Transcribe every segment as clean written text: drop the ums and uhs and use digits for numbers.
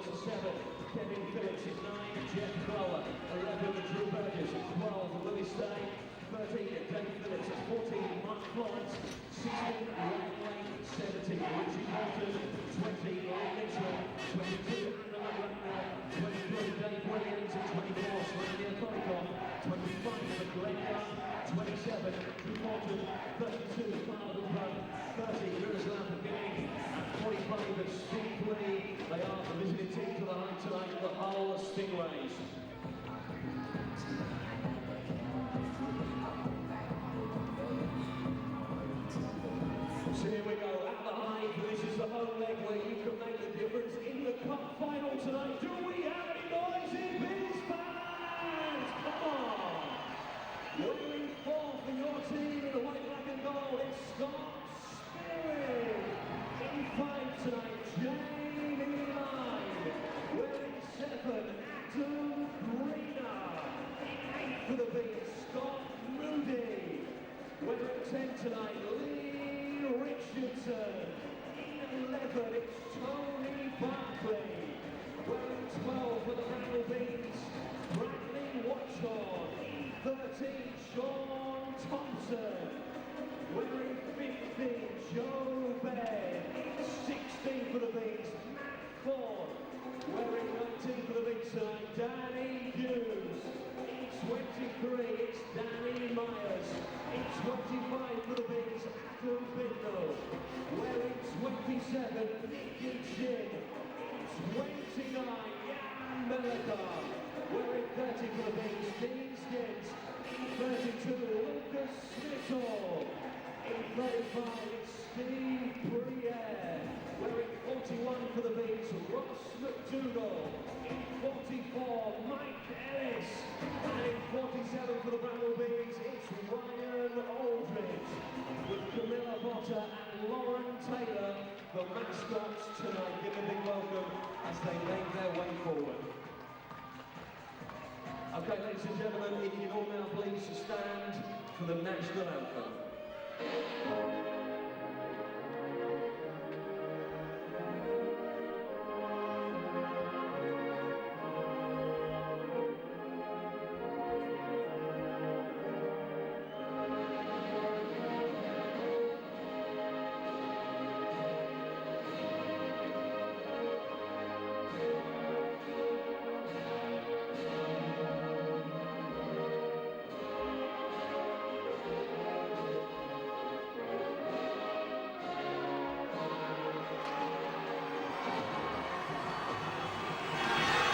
Phillips is 7, Kevin Phillips is 9, Jeff Blower, 11, Drew Burgess, 12, Louis Stay, 13, Dave Phillips, 14, Mark Florence, 16, Ryan Lane, 17, Richie Bolton, 20, Lee Mitchell, 22, Anna Bracknell, 23, Dave Williams, 24, Slavia Kolikov, 25, McGregor, 27, Drew Bolton, 32, Carl Hooper, 30, Miroslav Beginning, and 45, Steve Lee. They are the visiting team to the high tonight, the whole Stingrays. So here we go, at the Hive, this is the home leg where you can make the difference in the cup final tonight. Do we have any noise in these fans? Come on! Wheeling four for your team in the white, black and gold, it's Scott Spirit. In 5 tonight, Jamie Line. Wearing 7, Adam Greener. In 8 for the beat, Scott Moody. Wearing 10 tonight, Lee Richardson. In 11, it's Tony Barkley. Wearing 12 for the Bracknell Beans, Bradley Watchorn. In 13, Sean Thompson. Wearing 15, Joe Baird. 16 for the Beans, Matt Ford. Wearing 19 for the Beans tonight, Danny Hughes. In 23, it's Danny Myers. In 25 for the Beans, Adam Bindle. Wearing 27, Nicky Chin. In 29, Jan Melika. Wearing 30 for the Beans, Dean Skins. In 32, Lucas Smithall. In 35, it's Steve Briere. Wearing 41 for the Beans, Ross McDougall. In 44, Mike Ellis. And in 47 for the Bracknell Beans, it's Ryan Aldridge. With Camilla Potter and Lauren Taylor, the mascots tonight. Give a big welcome as they make their way forward. Okay, ladies and gentlemen, if you'd all now please stand for the national anthem.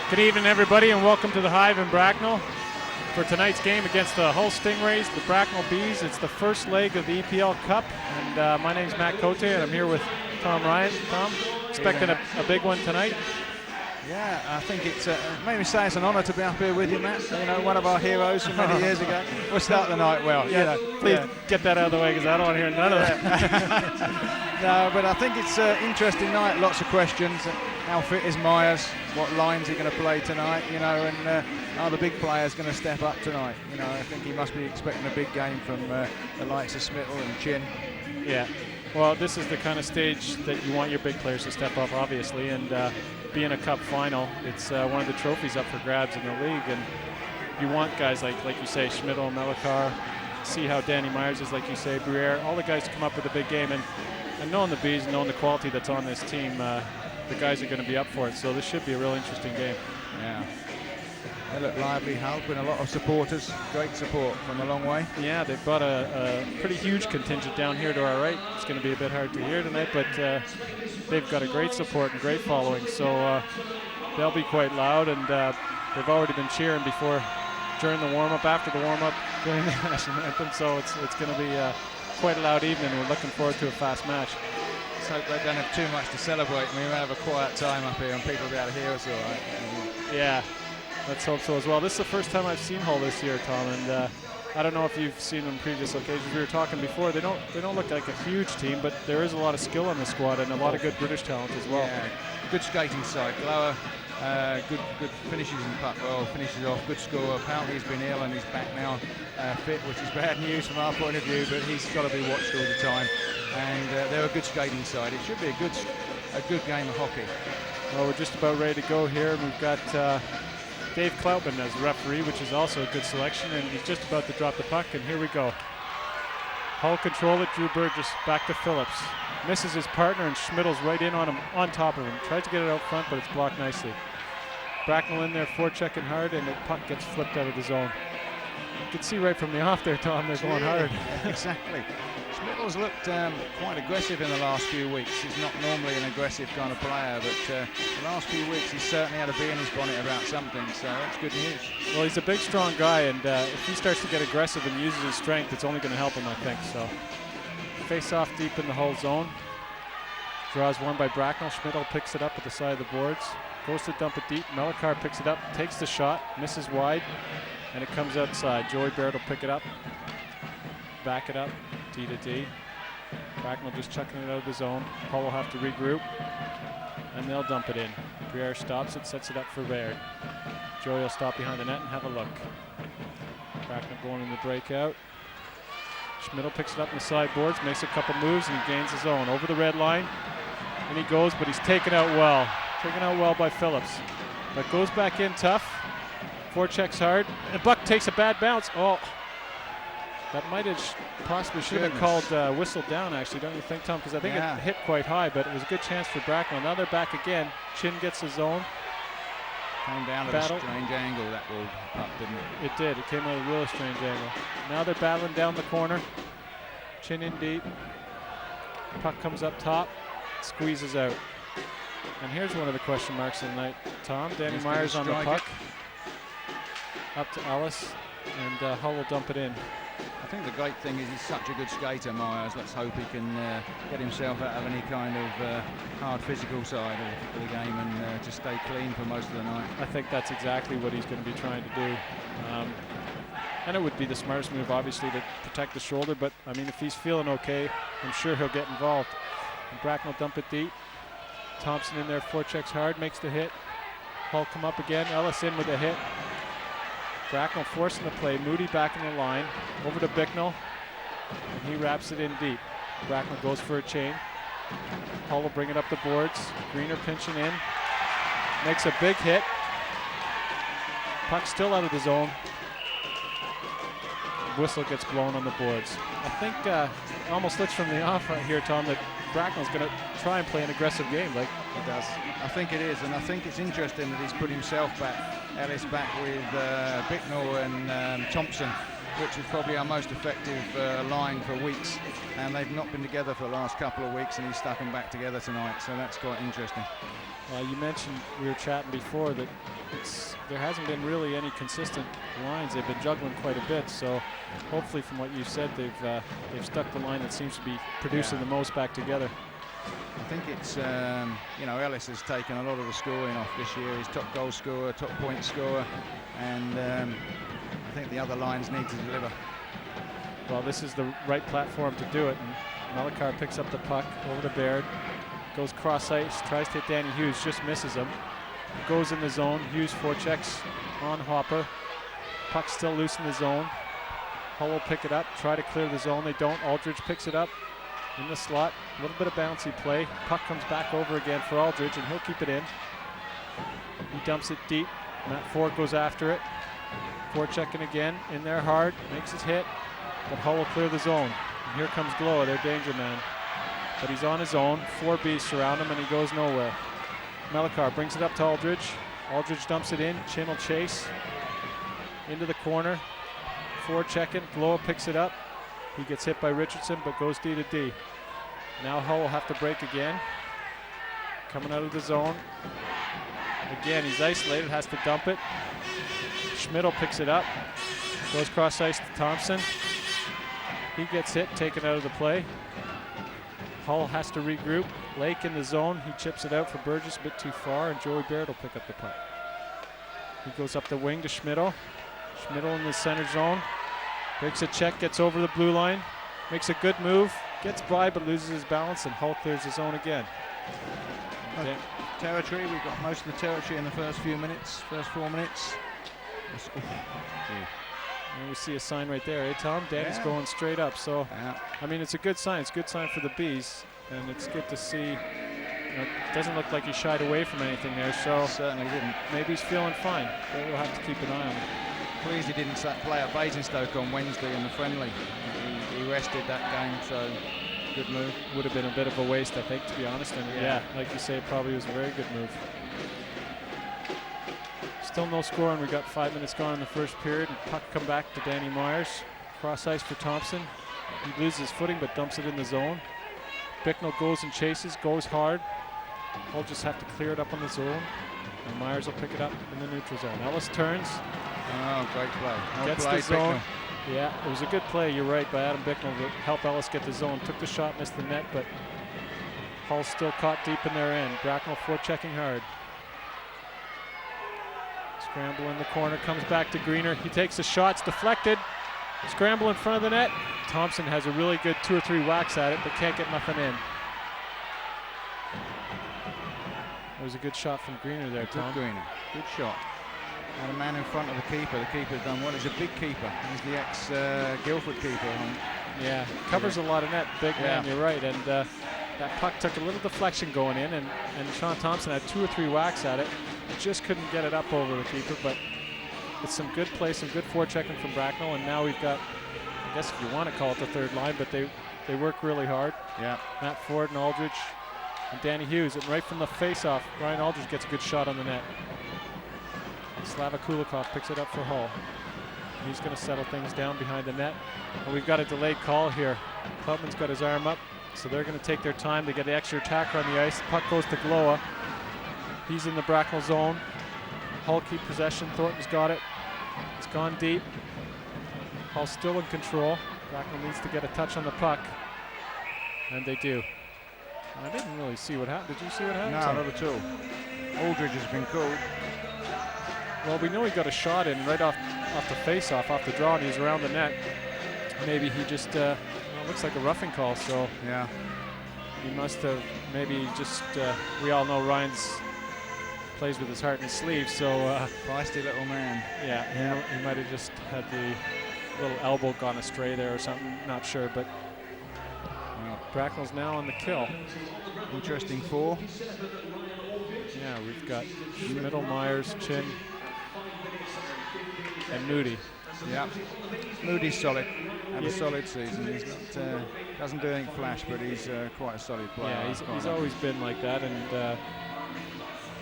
Good evening, everybody, and welcome to the Hive in Bracknell for tonight's game against the Hull Stingrays, the Bracknell Bees. It's the first leg of the EPIHL Cup, and my name's Matt Cote, and I'm here with Tom Ryan. Tom, expecting a big one tonight? Yeah, I think it's made me say it's an honour to be up here with you, Matt. You know, one of our heroes from many years ago. We'll start the night well. Yeah, you know, please get that out of the way because I don't want to hear none of that. No, but I think it's an interesting night. Lots of questions. How fit is Myers? What lines are he going to play tonight? You know, and are the big players going to step up tonight? You know, I think he must be expecting a big game from the likes of Smithall and Chin. Yeah. Well, this is the kind of stage that you want your big players to step up, obviously, and being a cup final, it's one of the trophies up for grabs in the league, and you want guys like you say, Schmidl, Melikar, see how Danny Myers is, like you say, Briere, all the guys to come up with a big game, and knowing the Bees, knowing the quality that's on this team, the guys are going to be up for it, so this should be a real interesting game. Yeah. They look lively, Hull, with a lot of supporters, great support from a long way. Yeah, they've got a pretty huge contingent down here to our right. It's going to be a bit hard to hear tonight, but they've got a great support and great following, so they'll be quite loud, and they've already been cheering before, during the warm-up, after the warm-up, during the national anthem, so it's going to be quite a loud evening. We're looking forward to a fast match. Let's hope they don't have too much to celebrate, and we might have a quiet time up here and people will be able to hear us all right. Yeah. Let's hope so as well. This is the first time I've seen Hull this year, Tom, and I don't know if you've seen them on previous occasions. We were talking before. They don't look like a huge team, but there is a lot of skill on the squad and a lot of good British talent as well. Yeah, good skating side. Glower, good finishes in puck well, finishes off, good score. Apparently he's been ill and he's back now fit, which is bad news from our point of view, but he's got to be watched all the time. And they're a good skating side. It should be a good game of hockey. Well, we're just about ready to go here. We've got Dave Cloutman as the referee, which is also a good selection, and he's just about to drop the puck, and here we go. Hull control it, Drew Burgess back to Phillips. Misses his partner, and Schmidl's right in on him, on top of him. Tries to get it out front, but it's blocked nicely. Bracknell in there, forechecking hard, and the puck gets flipped out of the zone. You can see right from the off there, Tom, they're going hard. Exactly. Schmidl's looked quite aggressive in the last few weeks. He's not normally an aggressive kind of player, but the last few weeks he's certainly had a bee in his bonnet about something, so that's good news. Well, he's a big, strong guy, and if he starts to get aggressive and uses his strength, it's only going to help him, I think. So, face off deep in the Hull zone. Draws one by Bracknell. Schmidl picks it up at the side of the boards. Goes to dump it deep. Melikar picks it up, takes the shot, misses wide, and it comes outside. Joey Baird will pick it up, back it up, D to D. Bracknell just chucking it out of the zone. Hull will have to regroup, and they'll dump it in. Briere stops it, sets it up for Baird. Joey will stop behind the net and have a look. Bracknell going in the breakout. Schmidl picks it up in the sideboards, makes a couple moves, and he gains his own. Over the red line, and he goes, but he's taken out well. Taken out well by Phillips. But goes back in tough. Forechecks hard, and Buck takes a bad bounce. Oh, that might have possibly should have been called whistled down, actually, don't you think, Tom? Because I think it hit quite high, but it was a good chance for Bracknell. Now they're back again. Chin gets his own. Came down at a strange angle, that ball up, didn't it? It did. It came at a really strange angle. Now they're battling down the corner. Chin in deep. Puck comes up top. Squeezes out. And here's one of the question marks of the night, Tom. Danny Myers on the puck. Up to Ellis, and Hull will dump it in. I think the great thing is he's such a good skater, Myers. Let's hope he can get himself out of any kind of hard physical side of the game and just stay clean for most of the night. I think that's exactly what he's going to be trying to do. And it would be the smartest move, obviously, to protect the shoulder, but I mean, if he's feeling okay, I'm sure he'll get involved. And Bracknell dump it deep. Thompson in there, forechecks hard, makes the hit. Hull come up again, Ellis in with a hit. Bracknell forcing the play, Moody back in the line, over to Bicknell, and he wraps it in deep. Bracknell goes for a chain. Hull will bring it up the boards. Greener pinching in, makes a big hit. Puck still out of the zone. Whistle gets blown on the boards. I think it almost looks from the off right here, Tom, that Bracknell's going to try and play an aggressive game like he does. I think it is, and I think it's interesting that he's put himself back, Ellis back with Bicknell and Thompson, which is probably our most effective line for weeks, and they've not been together for the last couple of weeks, and he's stuck them back together tonight, so that's quite interesting. You mentioned, we were chatting before, that there hasn't been really any consistent lines. They've been juggling quite a bit, so hopefully from what you said, they've stuck the line that seems to be producing the most back together. I think it's, you know, Ellis has taken a lot of the scoring off this year. He's top goal scorer, top point scorer, and I think the other lines need to deliver. Well, this is the right platform to do it, and Melikar picks up the puck over to Baird, goes cross ice, tries to hit Danny Hughes, just misses him. Goes in the zone, Hughes forechecks on Hopper. Puck still loose in the zone. Hull will pick it up, try to clear the zone. They don't. Aldridge picks it up in the slot. A little bit of bouncy play. Puck comes back over again for Aldridge, and he'll keep it in. He dumps it deep. Matt Ford goes after it. Forechecking again, in there hard, makes his hit, but Hull will clear the zone. And here comes Gloa, their danger man. But he's on his own. 4 Bs surround him, and he goes nowhere. Melikar brings it up to Aldridge. Aldridge dumps it in. Chin will chase into the corner. Forechecking. Gloa picks it up. He gets hit by Richardson, but goes D to D. Now Hull will have to break again. Coming out of the zone. Again, he's isolated, has to dump it. Schmidl picks it up. Goes cross ice to Thompson. He gets hit, taken out of the play. Hull has to regroup. Lake in the zone. He chips it out for Burgess, a bit too far, and Joey Baird will pick up the puck. He goes up the wing to Schmidl. Schmidl in the center zone. Breaks a check, gets over the blue line. Makes a good move. Gets by, but loses his balance, and Hull clears his zone again. Territory, we've got most of the territory in the first few minutes, first 4 minutes. And we see a sign right there, Tom? Danny's going straight up. So, I mean, it's a good sign. It's a good sign for the Bees, and it's good to see you know, it doesn't look like he shied away from anything there, so Certainly didn't. maybe he's feeling fine. But we'll have to keep an eye on him. Pleased he didn't play at Basingstoke on Wednesday in the friendly. He rested that game, so good move. Would have been a bit of a waste, I think, to be honest. And yeah, like you say, it probably was a very good move. Still no score, and we got 5 minutes gone in the first period. And puck come back to Danny Myers. Cross ice for Thompson. He loses his footing, but dumps it in the zone. Bicknell goes and chases, goes hard. Hull just have to clear it up on the zone, and Myers will pick it up in the neutral zone. Ellis turns. Oh, great play. Gets the zone. Yeah, it was a good play, you're right, by Adam Bicknell to help Ellis get the zone. Took the shot, missed the net, but Hull still caught deep in their end. Bracknell forechecking hard. Scramble in the corner, comes back to Greener. He takes the shot, it's deflected. Scramble in front of the net. Thompson has a really good 2 or 3 whacks at it, but can't get nothing in. It was a good shot from Greener there, Tom. Good Greener, good shot. And a man in front of the keeper. The keeper's done well. He's a big keeper. He's the ex-Guildford keeper, I think. Yeah, covers a lot of net. Big man, you're right. And that puck took a little deflection going in, and Sean Thompson had 2 or 3 whacks at it. Just couldn't get it up over the keeper, but it's some good play, some good forechecking from Bracknell, and now we've got, I guess if you want to call it the third line, but they work really hard. Yeah. Matt Ford and Aldridge and Danny Hughes, and right from the face-off, Ryan Aldridge gets a good shot on the net. Slava Kulikov picks it up for Hull. He's going to settle things down behind the net. And we've got a delayed call here. Klubman's got his arm up, so they're going to take their time to get the extra attacker on the ice. The puck goes to Gloa. He's in the Bracknell zone. Hull keep possession. Thornton's got it. It's gone deep. Hull still in control. Bracknell needs to get a touch on the puck, and they do. I didn't really see what happened. Did you see what happened? No, not at all. Aldridge has been called. Well, we know he got a shot in right off the face-off, off the draw, and he's around the net. Maybe he just, well, it looks like a roughing call, so yeah, he must have maybe just, we all know Ryan's plays with his heart in his sleeve, so. Feisty little man. Yeah, he might have just had the little elbow gone astray there or something, not sure, but Bracknell's now on the kill. Interesting 4. Yeah, we've got Middle, Myers, Chin, and Moody. Yeah, Moody's solid. Had a solid season. He's not doesn't do anything flash, but he's quite a solid player. Yeah, he's always been like that, and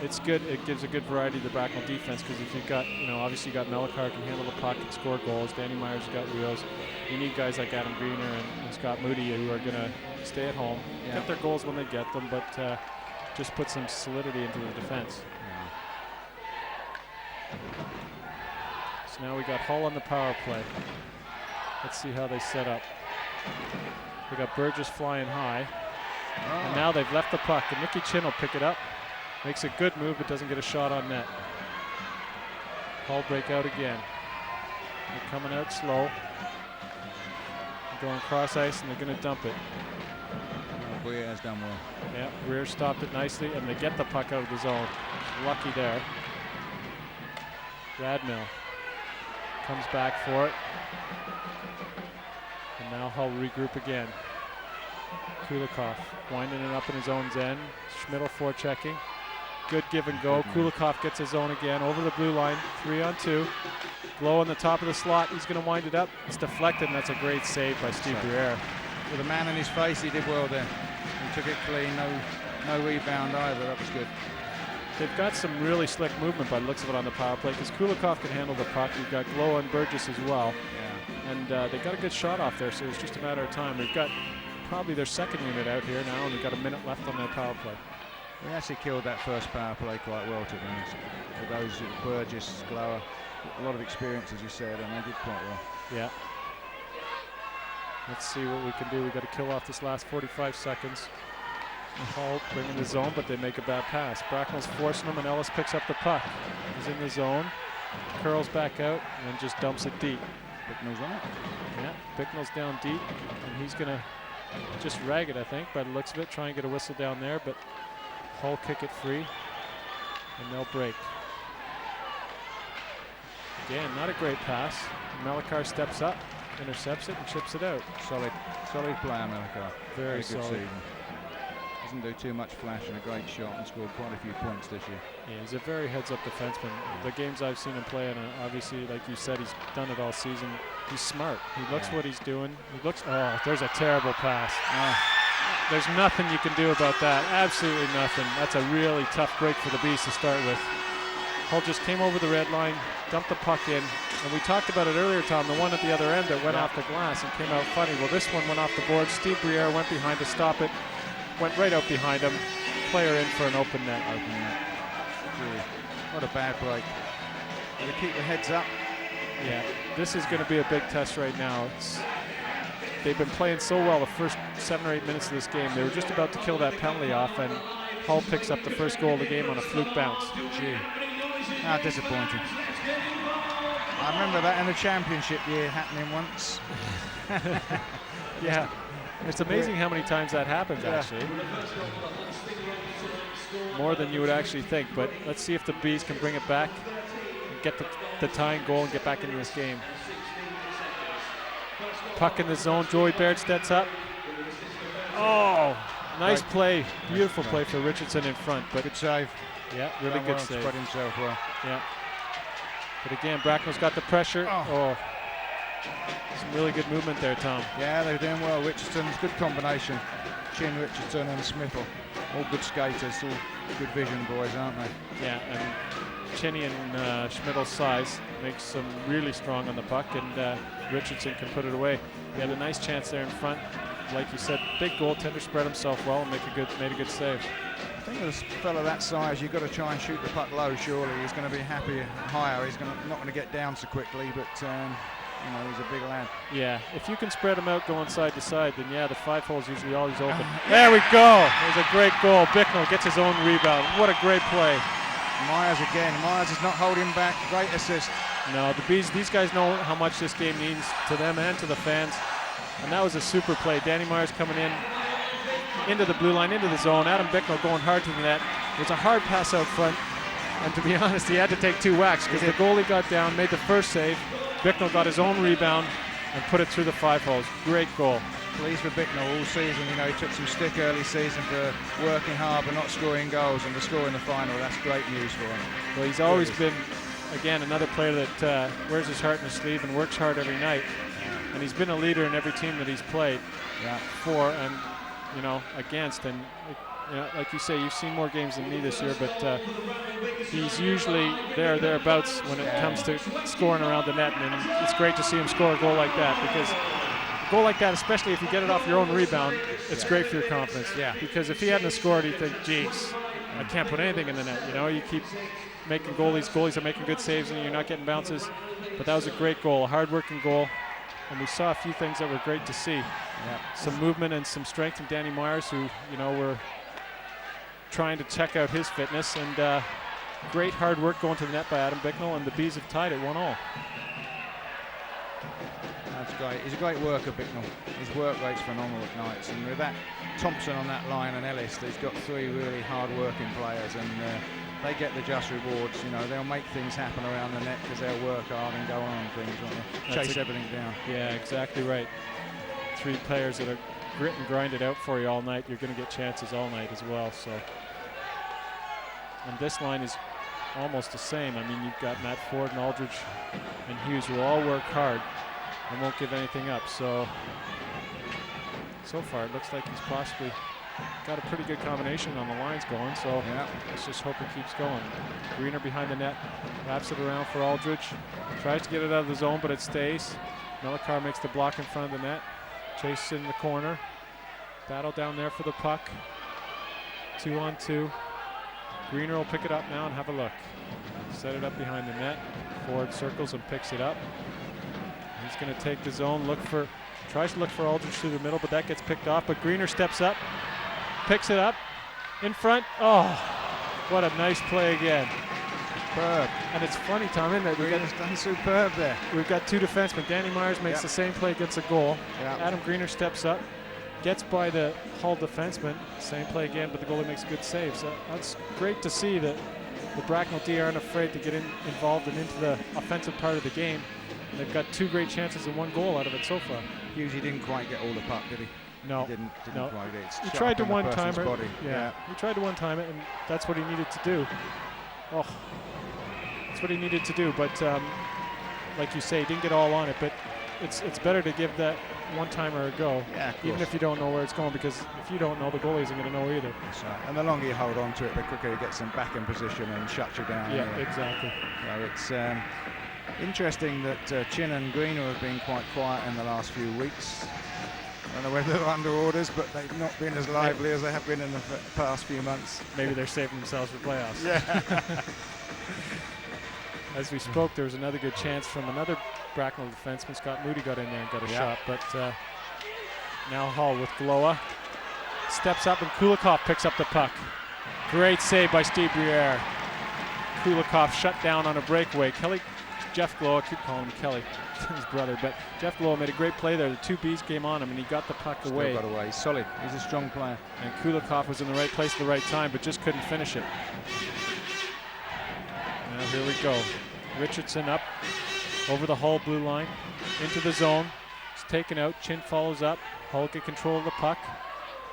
it's good. It gives a good variety to the Bracknell defense, because if you've got, you know, obviously you got Melikar can handle the puck and score goals. Danny Myers has got wheels. You need guys like Adam Greener and Scott Moody who are going to stay at home, get their goals when they get them, but just put some solidity into the defense. So now we got Hull on the power play. Let's see how they set up. We got Burgess flying high. And now they've left the puck, and Nicky Chin will pick it up. Makes a good move, but doesn't get a shot on net. Hull break out again. They're coming out slow. They're going cross ice, and they're going to dump it. Weir has done well. Yeah, Weir stopped it nicely, and they get the puck out of the zone. Lucky there. Radmill comes back for it. And now Hull regroup again. Kulikov winding it up in his own end. Schmidl forechecking. Good give and go. Kulikov gets his own again over the blue line. 3-on-2. Glow on the top of the slot. He's going to wind it up. It's deflected, and that's a great save by Steve Briere. With a man in his face, he did well there. He took it clean. No rebound either. That was good. They've got some really slick movement by the looks of it on the power play, because Kulikov can handle the puck. We've got Glow and Burgess as well. Yeah. And they got a good shot off there, so it's just a matter of time. We've got probably their second unit out here now, and we've got a minute left on their power play. We actually killed that first power play quite well, to be honest. For those, Burgess, Glower, a lot of experience, as you said, and they did quite well. Yeah. Let's see what we can do. We've got to kill off this last 45 seconds. Hull bringing the zone, but they make a bad pass. Bracknell's forcing them, and Ellis picks up the puck. He's in the zone, curls back out, and then just dumps it deep. Bicknell's on it. Yeah, Bicknell's down deep, and he's going to just rag it, I think, by the looks of it. Try and get a whistle down there, but Hull kick it free, and they'll break. Again, not a great pass. Melikar steps up, intercepts it, and chips it out. Solid player, Melikar. Very good solid. season. He's doesn't do too much flash and a great shot, and scored quite a few points this year. Yeah, he's a very heads-up defenseman. The games I've seen him play, and obviously, like you said, he's done it all season. He's smart. He looks what he's doing. He looks. Oh, there's a terrible pass. There's nothing you can do about that. Absolutely nothing. That's a really tough break for the Bees to start with. Hull just came over the red line, dumped the puck in, and we talked about it earlier, Tom, the one at the other end that went off the glass and came out funny. Well, this one went off the board. Steve Briere went behind to stop it, went right out behind him. Player in for an open net. Really, what a bad break. Got to keep the heads up. Yeah, this is going to be a big test right now. They've been playing so well the first 7 or 8 minutes of this game. They were just about to kill that penalty off, and Hull picks up the first goal of the game on a fluke bounce. Gee, how disappointing. I remember that in the championship year happening once. Yeah, it's amazing how many times that happens, actually. More than you would actually think, but let's see if the Bees can bring it back and get the tying goal and get back into this game. Puck in the zone, Joey Baird steps up. Oh, nice play. Beautiful play for Richardson in front. But good save. Yeah, really good save. Spread himself well. Yeah. But again, Bracknell's got the pressure. Oh. Some really good movement there, Tom. Yeah, they're doing well. Richardson's good combination. Chin, Richardson and Smithel. All good skaters, all good vision boys, aren't they? Yeah, and Chinny and Schmidl's size makes them really strong on the puck, and Richardson can put it away. He had a nice chance there in front. Like you said, big goaltender, spread himself well and made a good save. I think with a fella that size, you've got to try and shoot the puck low, surely. He's going to be happy higher. He's not going to get down so quickly, but you know, he's a big lad. Yeah, if you can spread him out going side to side, then yeah, the 5 hole's usually always open. There we go. There's a great goal. Bicknell gets his own rebound. What a great play. Myers again. Myers is not holding back. Great assist. No, the Bees, these guys know how much this game means to them and to the fans. And that was a super play. Danny Myers coming in, into the blue line, into the zone. Adam Bicknell going hard to the net. It was a hard pass out front. And to be honest, he had to take 2 whacks because the goalie got down, made the first save. Bicknell got his own rebound and put it through the 5 holes. Great goal. Pleased for Bicknell all season. You know, he took some stick early season for working hard but not scoring goals, and to score in the final, that's great news for him. Well, he's always been, again, another player that wears his heart in his sleeve and works hard every night. And he's been a leader in every team that he's played for and, you know, against. And, you know, like you say, you've seen more games than me this year, but he's usually thereabouts when it comes to scoring around the net. And it's great to see him score a goal like that, because a goal like that, especially if you get it off your own rebound, it's great for your confidence. Yeah. Because if he hadn't scored, he'd think, geez, I can't put anything in the net. You know, you keep making goalies are making good saves and you're not getting bounces. But that was a great goal, a hard-working goal. And we saw a few things that were great to see. Yeah. Some movement and some strength from Danny Myers, who, you know, were trying to check out his fitness. And great hard work going to the net by Adam Bicknell, and the Bees have tied it 1-1. That's great. He's a great worker, Bicknell. His work rate's phenomenal at nights. And with that Thompson on that line and Ellis, he's got 3 really hard-working players, and they get the just rewards. You know, they'll make things happen around the net because they'll work hard and go on things, won't they? Chase everything down. Yeah, exactly right. 3 players that are grit and grind it out for you all night. You're going to get chances all night as well. So, and this line is almost the same. I mean, you've got Matt Ford and Aldridge and Hughes, who all work hard and won't give anything up. So far it looks like he's possibly got a pretty good combination on the lines going. So let's just hope it keeps going. Greener behind the net, wraps it around for Aldridge, tries to get it out of the zone, but it stays. Melikar makes the block in front of the net. Chase in the corner. Battle down there for the puck. 2-on-2. Greener will pick it up now and have a look. Set it up behind the net. Ford circles and picks it up. He's going to take the zone, tries to look for Aldridge through the middle, but that gets picked off. But Greener steps up, picks it up, in front. Oh, what a nice play again. Superb. And it's funny, Tom, isn't it? Greener's done superb there. We've got 2 defensemen. Danny Myers makes the same play, gets a goal. Adam Greener steps up, gets by the Hull defenseman. Same play again, but the goalie makes a good save. So that's great to see that the Bracknell D aren't afraid to get involved and into the offensive part of the game. They've got 2 great chances and 1 goal out of it so far. Hughes, he didn't quite get all the puck, did he? No, He didn't no. quite get it. He Shot tried to in the one-time person's it. body. Yeah, he tried to one-time it, and that's what he needed to do. Oh, that's what he needed to do. But like you say, he didn't get all on it. But it's better to give that one-timer a go, Yeah, of even course. if you don't know where it's going, because if you don't know, the goalie isn't going to know either. That's right. And the longer you hold on to it, the quicker he gets them back in position and shuts you down. Yeah, anyway. exactly. So it's interesting that Chin and Greener have been quite quiet in the last few weeks. I don't know whether they're under orders, but they've not been as lively as they have been in the past few months. Maybe they're saving themselves for playoffs. Yeah. As we spoke, there was another good chance from another Bracknell defenseman. Scott Moody got in there and got a shot, but now Hull with Gloa. Steps up and Kulikov picks up the puck. Great save by Steve Briere. Kulikov shut down on a breakaway. Jeff Gloa, I keep calling him Kelly, his brother, but Jeff Gloa made a great play there. The two Bs came on him and he got the puck away. Still got away. He's solid. He's a strong player. And Kulikov was in the right place at the right time, but just couldn't finish it. Now here we go. Richardson up over the Hull blue line, into the zone. It's taken out. Chin follows up. Hull get control of the puck.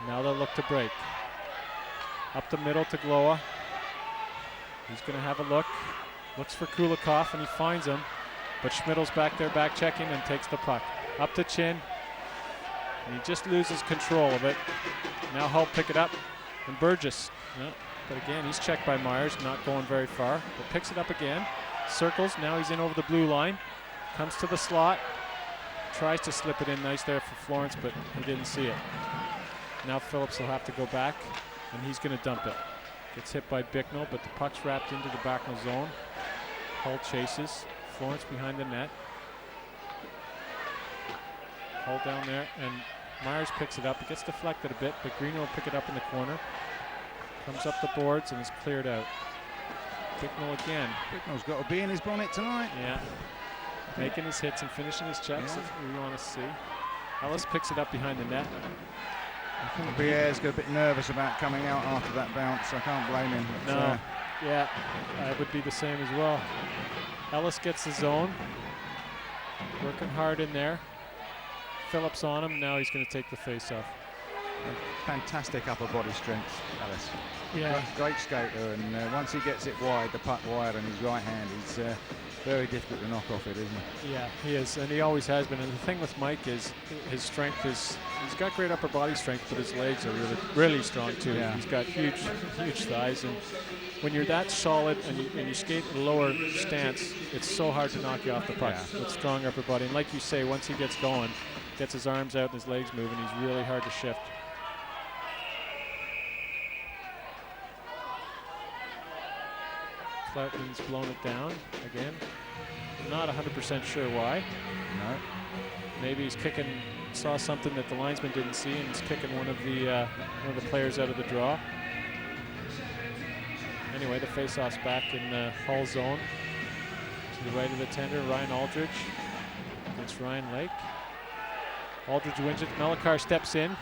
Now they'll look to break. Up the middle to Gloa. He's going to have a look. Looks for Kulikov and he finds him. But Schmidl's back there, back checking, and takes the puck. Up to Chin. And he just loses control of it. Now Hull pick it up. And Burgess. Yeah, but again, he's checked by Myers, not going very far. But picks it up again. Circles. Now he's in over the blue line. Comes to the slot. Tries to slip it in nice there for Florence, but he didn't see it. Now Phillips will have to go back, and he's going to dump it. Gets hit by Bicknell, but the puck's wrapped into the Bracknell zone. Hull chases. Florence behind the net. Hull down there, and Myers picks it up. It gets deflected a bit, but Green will pick it up in the corner. Comes up the boards and is cleared out. Bicknell again. Bicknell's got to be in his bonnet tonight. Yeah. Making his hits and finishing his checks. That's what we want to see. Ellis picks it up behind the net. I think Briere's got a bit nervous about coming out after that bounce. I can't blame him. But, No. Yeah, I would be the same as well. Ellis gets the zone. Working hard in there. Phillips on him. Now he's going to take the face-off. Fantastic upper body strength, Ellis. Yeah. Great skater, and once he gets it wide, the puck wide on his right hand, he's very difficult to knock off it, isn't he? Yeah, he is, and he always has been. And the thing with Mike is his strength is, he's got great upper body strength, but his legs are really strong too. Yeah. He's got huge thighs, and when you're that solid and you skate in a lower stance, it's so hard to knock you off the puck with strong upper body. And like you say, once he gets going, gets his arms out and his legs moving, he's really hard to shift. Clouton's blown it down again. Not 100% sure why. No. Maybe he's kicking, saw something that the linesman didn't see, and he's kicking one of the players out of the draw. Anyway, the face-off's back in the Hull zone. To the right of the tender, Ryan Aldridge against Ryan Lake. Aldridge wins it. Melikar steps in,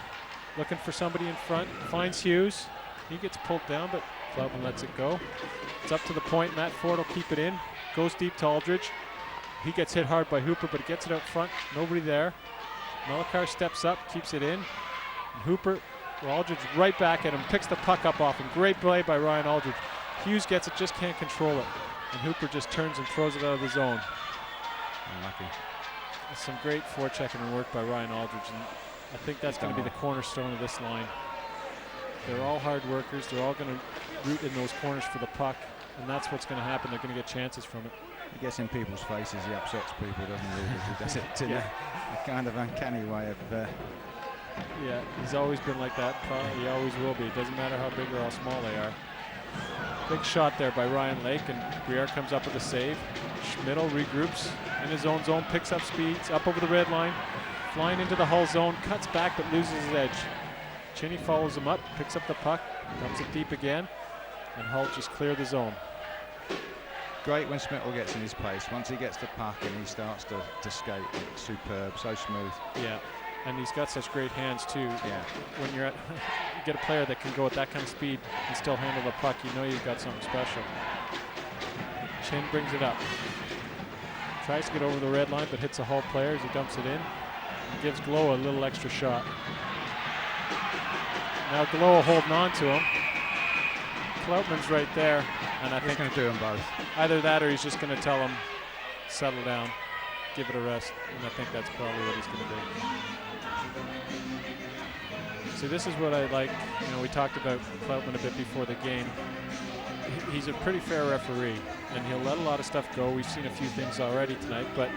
looking for somebody in front. Finds Hughes. He gets pulled down, but Cloutman lets it go. It's up to the point. Matt Ford will keep it in. Goes deep to Aldridge. He gets hit hard by Hooper, but he gets it out front. Nobody there. Melikar steps up, keeps it in. And Hooper, Aldridge right back at him, picks the puck up off him. Great play by Ryan Aldridge. Hughes gets it, just can't control it. And Hooper just turns and throws it out of the zone. Unlucky. Some great forechecking and work by Ryan Aldridge, and I think that's going to be the cornerstone of this line. They're all hard workers. They're all going to root in those corners for the puck, and that's what's going to happen. They're going to get chances from it. He gets in people's faces. He upsets people, doesn't he? He does it in a kind of uncanny way of... Yeah, he's always been like that. He always will be. It doesn't matter how big or how small they are. Big shot there by Ryan Lake, and Briere comes up with a save. Schmidl regroups in his own zone, picks up speeds, up over the red line, flying into the Hull zone, cuts back but loses his edge. Chinny follows him up, picks up the puck, dumps it deep again, and Hull just clear the zone. Great when Schmidl gets in his pace. Once he gets the puck and he starts to skate, it's superb, so smooth. Yeah, and he's got such great hands too. Yeah. When you're at, you get a player that can go at that kind of speed and still handle the puck, you know you've got something special. Chin brings it up. Tries to get over the red line, but hits a Hull player as he dumps it in. And gives Glow a little extra shot. Now Glow holding on to him. Kloutman's right there, and I He's think going to do them both. either that or he's just going to tell him, settle down, give it a rest, and I think that's probably what he's going to do. So this is what I like. You know, we talked about Kloutman a bit before the game. He's a pretty fair referee, and he'll let a lot of stuff go. We've seen a few things already tonight, but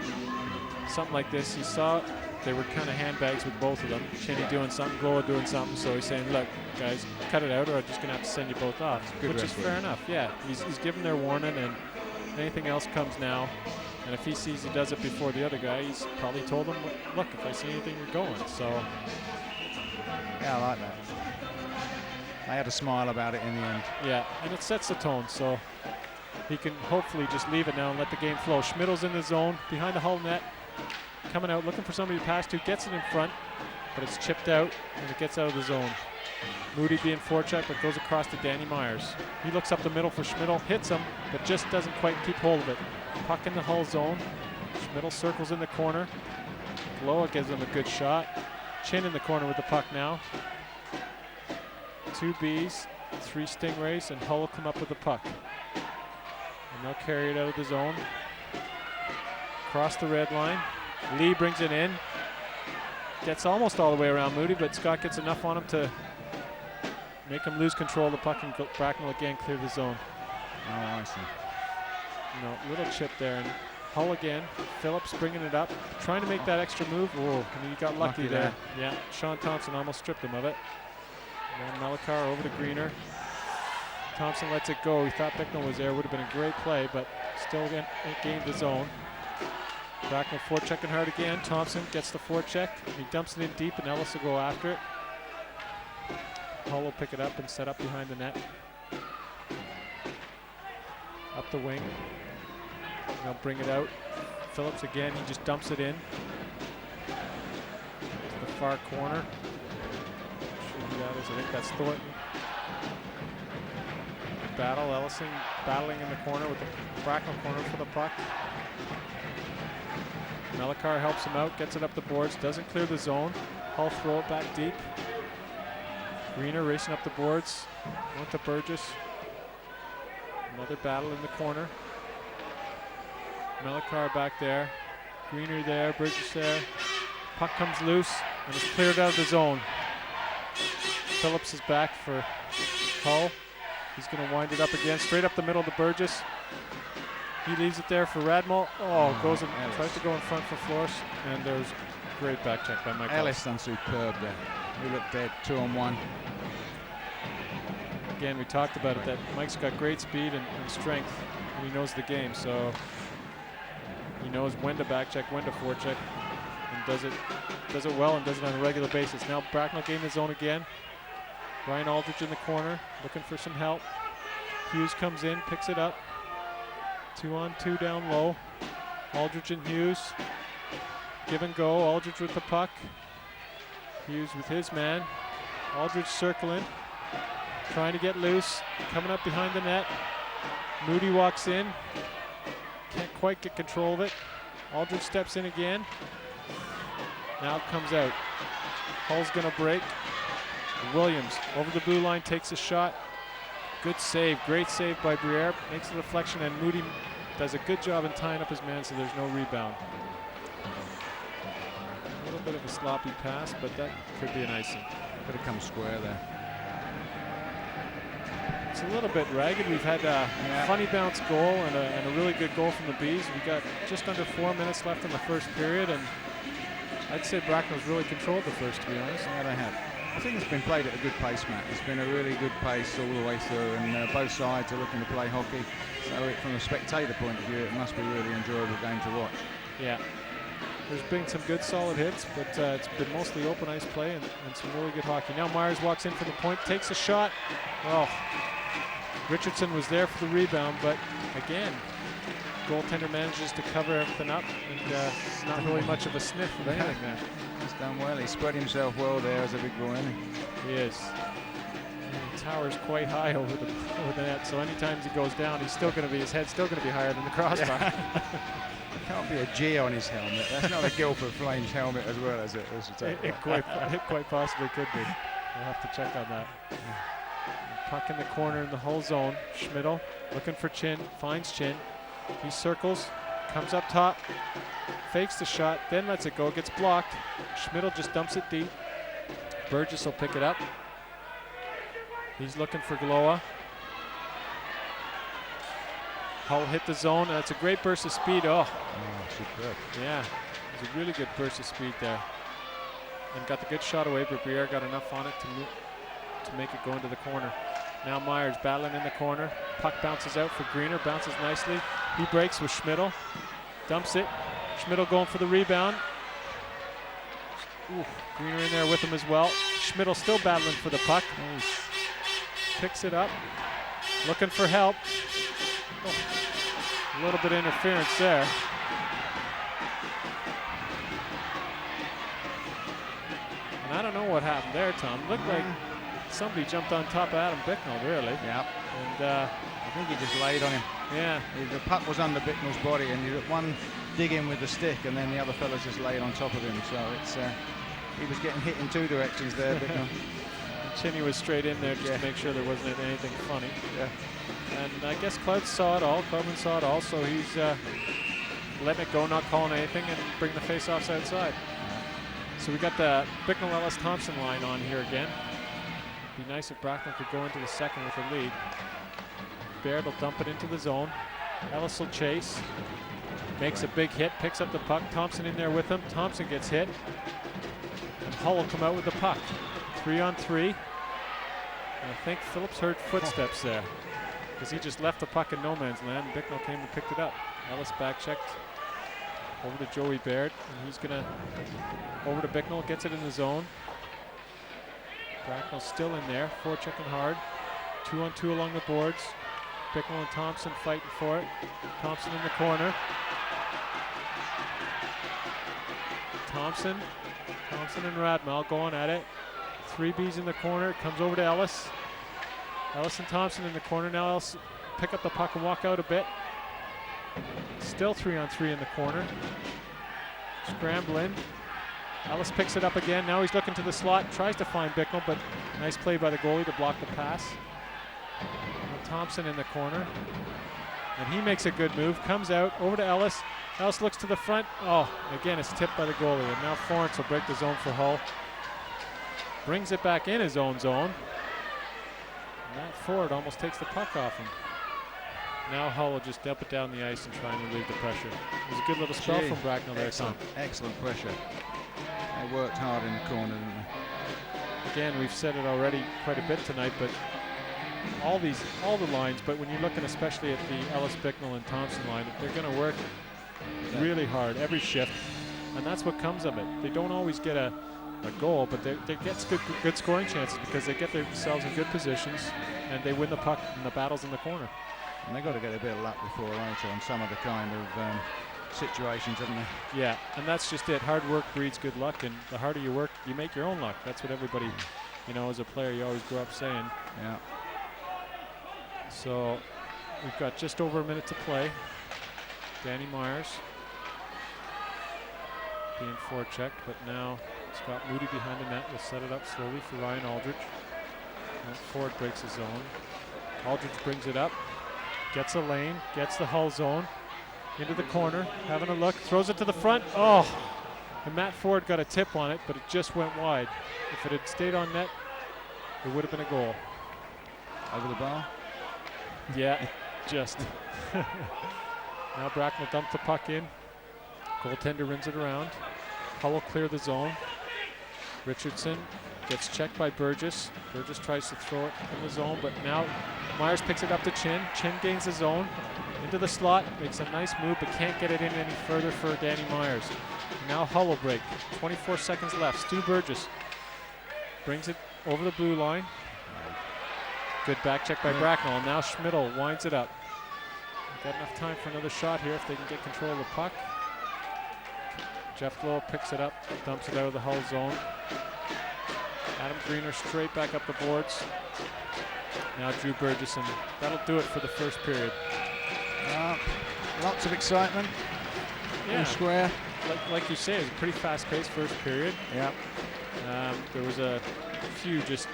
something like this, he saw they were kind of handbags with both of them. Cheney doing something, Glow doing something, so he's saying, look, guys, cut it out or I'm just going to have to send you both off, which is fair enough. Yeah, he's given their warning, and anything else comes now. And if he sees he does it before the other guy, he's probably told him, look, if I see anything, you're going. So, yeah, I like that. They had a smile about it in the end. Yeah, and it sets the tone, so he can hopefully just leave it now and let the game flow. Schmidl's in the zone, behind the Hull net, coming out, looking for somebody to pass to, gets it in front, but it's chipped out, and it gets out of the zone. Moody being forecheck, but goes across to Danny Myers. He looks up the middle for Schmidl, hits him, but just doesn't quite keep hold of it. Puck in the Hull zone. Schmidl circles in the corner. Glow gives him a good shot. Chin in the corner with the puck now. 2 Bs, 3 Stingrays, and Hull will come up with the puck. And they'll carry it out of the zone. Across the red line. Lee brings it in. Gets almost all the way around Moody, but Scott gets enough on him to make him lose control of the puck, and Bracknell again clear the zone. Oh, I see. No, little chip there, and Hull again. Phillips bringing it up, trying to make that extra move. Whoa, and he got lucky there. Yeah, Sean Thompson almost stripped him of it. And then Melikar over to Greener. Thompson lets it go. He thought Bicknell was there. Would have been a great play, but still gained the zone. Bracknell forechecking hard again. Thompson gets the forecheck. He dumps it in deep, and Ellis will go after it. Hull will pick it up and set up behind the net. Up the wing. They'll bring it out. Phillips again, he just dumps it in. To the far corner. Who that is, I think that's Thornton. Battle, Ellison battling in the corner with the Bracknell corner for the puck. Melikar helps him out, gets it up the boards, doesn't clear the zone. Hull throw it back deep. Greener racing up the boards. On to Burgess. Another battle in the corner. Melikar back there. Greener there, Burgess there. Puck comes loose and it's cleared out of the zone. Phillips is back for Hull. He's going to wind it up again, straight up the middle to Burgess. He leaves it there for Radmel. Oh, goes and tries to go in front for Flores, and there's great back check by Mike Ellis done superb there. He looked dead, 2-on-1. Again, we talked about it, that Mike's got great speed and strength, and he knows the game, so he knows when to back check, when to forecheck, and does it well and does it on a regular basis. Now Bracknell getting the zone again. Ryan Aldridge in the corner, looking for some help. Hughes comes in, picks it up. 2-on-2 down low. Aldridge and Hughes. Give and go. Aldridge with the puck. Hughes with his man. Aldridge circling. Trying to get loose. Coming up behind the net. Moody walks in. Can't quite get control of it. Aldridge steps in again. Now it comes out. Hull's going to break. Williams over the blue line takes a shot. Good save, great save by Briere. Makes a deflection, and Moody does a good job in tying up his man so there's no rebound. A little bit of a sloppy pass, but that could be an icing. Could have come square there. It's a little bit ragged. We've had a funny bounce goal and a really good goal from the Bees. We got just under 4 minutes left in the first period, and I'd say Bracknell's really controlled the first, to be honest. Yeah, they have. I think it's been played at a good pace, Matt. It's been a really good pace all the way through, and both sides are looking to play hockey. So from a spectator point of view, it must be a really enjoyable game to watch. Yeah. There's been some good solid hits, but it's been mostly open ice play and some really good hockey. Now Myers walks in for the point, takes a shot. Oh, Richardson was there for the rebound, but again, goaltender manages to cover everything up, and not really much of a sniff of anything there. He's done well. He spread himself well there as a big boy, isn't he? He is. And he towers quite high over the net, so anytime he goes down, his head's still going to be higher than the crossbar. Yeah. Can't be a G on his helmet. That's not a Guildford Flames helmet as well as it is. It quite possibly could be. We'll have to check on that. Puck in the corner in the whole zone. Schmidl looking for Chin, finds Chin. He circles, comes up top, fakes the shot, then lets it go, gets blocked. Schmidl just dumps it deep. Burgess will pick it up. He's looking for Gloa. Hull hit the zone. That's a great burst of speed. Oh, superb. Yeah, it was a really good burst of speed there. And got the good shot away, but Briere got enough on it to make it go into the corner. Now Myers battling in the corner. Puck bounces out for Greener, bounces nicely. He breaks with Schmidl, dumps it. Schmidl going for the rebound. Ooh, Greener in there with him as well. Schmidl still battling for the puck. Picks it up, looking for help. Oh, a little bit of interference there. And I don't know what happened there, Tom. Looked like somebody jumped on top of Adam Bicknell, really. Yeah. And I think he just laid on him. Yeah. The puck was under Bicknell's body, and you got one dig in with the stick, and then the other fella's just laid on top of him. So it's he was getting hit in two directions there, Bicknell. Chinny was straight in there just to make sure there wasn't anything funny. Yeah. And I guess Cloud saw it all. Clubman saw it all, so he's letting it go, not calling anything, and bring the face-offs outside. So we got the Bicknell-Ellis-Thompson line on here again. Be nice if Bracknell could go into the second with a lead. Baird will dump it into the zone. Ellis will chase. Makes a big hit, picks up the puck. Thompson in there with him. Thompson gets hit. And Hull will come out with the puck. 3-on-3. And I think Phillips heard footsteps there, because he just left the puck in no man's land, and Bicknell came and picked it up. Ellis back checked over to Joey Baird, and he's gonna over to Bicknell, gets it in the zone. Bracknell still in there, forechecking hard. 2-on-2 along the boards. Bicknell and Thompson fighting for it. Thompson in the corner. Thompson and Radmal going at it. 3Bs in the corner, comes over to Ellis. Ellis and Thompson in the corner. Now Ellis pick up the puck and walk out a bit. Still 3-on-3 in the corner. Scrambling. Ellis picks it up again. Now he's looking to the slot, tries to find Bicknell, but nice play by the goalie to block the pass. And Thompson in the corner. And he makes a good move, comes out, over to Ellis. Ellis looks to the front. Oh, again, it's tipped by the goalie. And now Florence will break the zone for Hull. Brings it back in his own zone. And Matt Ford almost takes the puck off him. Now Hull will just dump it down the ice and try and relieve the pressure. It was a good little spell from Bracknell there, Tom. Excellent pressure. They worked hard in the corner, didn't they? Again, we've said it already quite a bit tonight, but all the lines, but when you're looking especially at the Ellis, Bicknell, and Thompson line, they're going to work really hard every shift, and that's what comes of it. They don't always get a goal, but they get good scoring chances because they get themselves in good positions and they win the puck in the battles in the corner. And they've got to get a bit of luck before or later on some of the kind of situations, haven't they? Yeah, and that's just it. Hard work breeds good luck, and the harder you work, you make your own luck. That's what everybody, you know, as a player, you always grow up saying. Yeah. So we've got just over a minute to play. Danny Myers being forechecked, but now Scott Moody behind the net will set it up slowly for Ryan Aldridge. And Ford breaks his zone. Aldridge brings it up, gets a lane, gets the Hull zone, into the corner, having a look, throws it to the front. Oh, and Matt Ford got a tip on it, but it just went wide. If it had stayed on net, it would have been a goal. Over the bar? Yeah, just. Now Bracknell dumped the puck in. Goaltender rims it around. Hull will clear the zone. Richardson gets checked by Burgess. Burgess tries to throw it in the zone, but now Myers picks it up to Chin. Chin gains the zone into the slot, makes a nice move, but can't get it in any further for Danny Myers. Now Hull will break. 24 seconds left. Stu Burgess brings it over the blue line. Good back check by Bracknell. And now Schmidl winds it up. Got enough time for another shot here if they can get control of the puck. Jeff Glow picks it up, dumps it out of the Hull zone. Adam Greener straight back up the boards. Now Drew Burgess, and that'll do it for the first period. Lots of excitement. Yeah. All square. Like you say, it was a pretty fast-paced first period. Yeah. There was a few just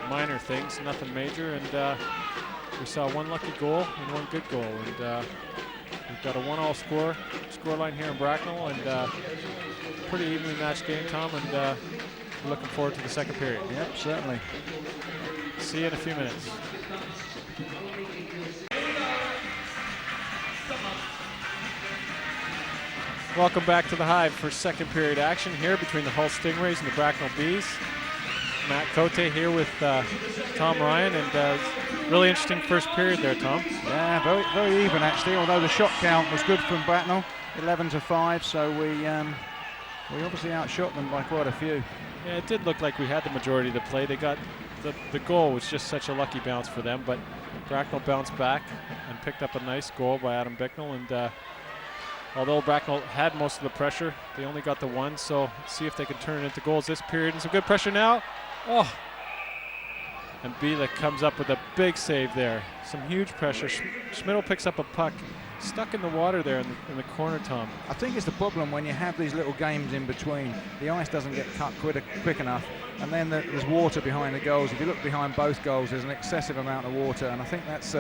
minor things, nothing major, and we saw one lucky goal and one good goal, and we've got a 1-all scoreline here in Bracknell, and pretty evenly matched game, Tom, and we're looking forward to the second period. Yep, certainly. See you in a few minutes. Welcome back to the Hive for second period action here between the Hull Stingrays and the Bracknell Bees. Matt Cote here with Tom Ryan, and really interesting first period there, Tom. Yeah, very, very even actually, although the shot count was good from Bracknell, 11-5, so we obviously outshot them by quite a few. Yeah, it did look like we had the majority of the play. They got the goal was just such a lucky bounce for them, but Bracknell bounced back and picked up a nice goal by Adam Bicknell, and although Bracknell had most of the pressure, they only got the one, so let's see if they can turn it into goals this period. And some good pressure now. Oh! And Bielek comes up with a big save there. Some huge pressure. Schmidl picks up a puck. Stuck in the water there in the corner, Tom. I think it's the problem when you have these little games in between. The ice doesn't get cut quick enough, and then there's water behind the goals. If you look behind both goals, there's an excessive amount of water, and I think that's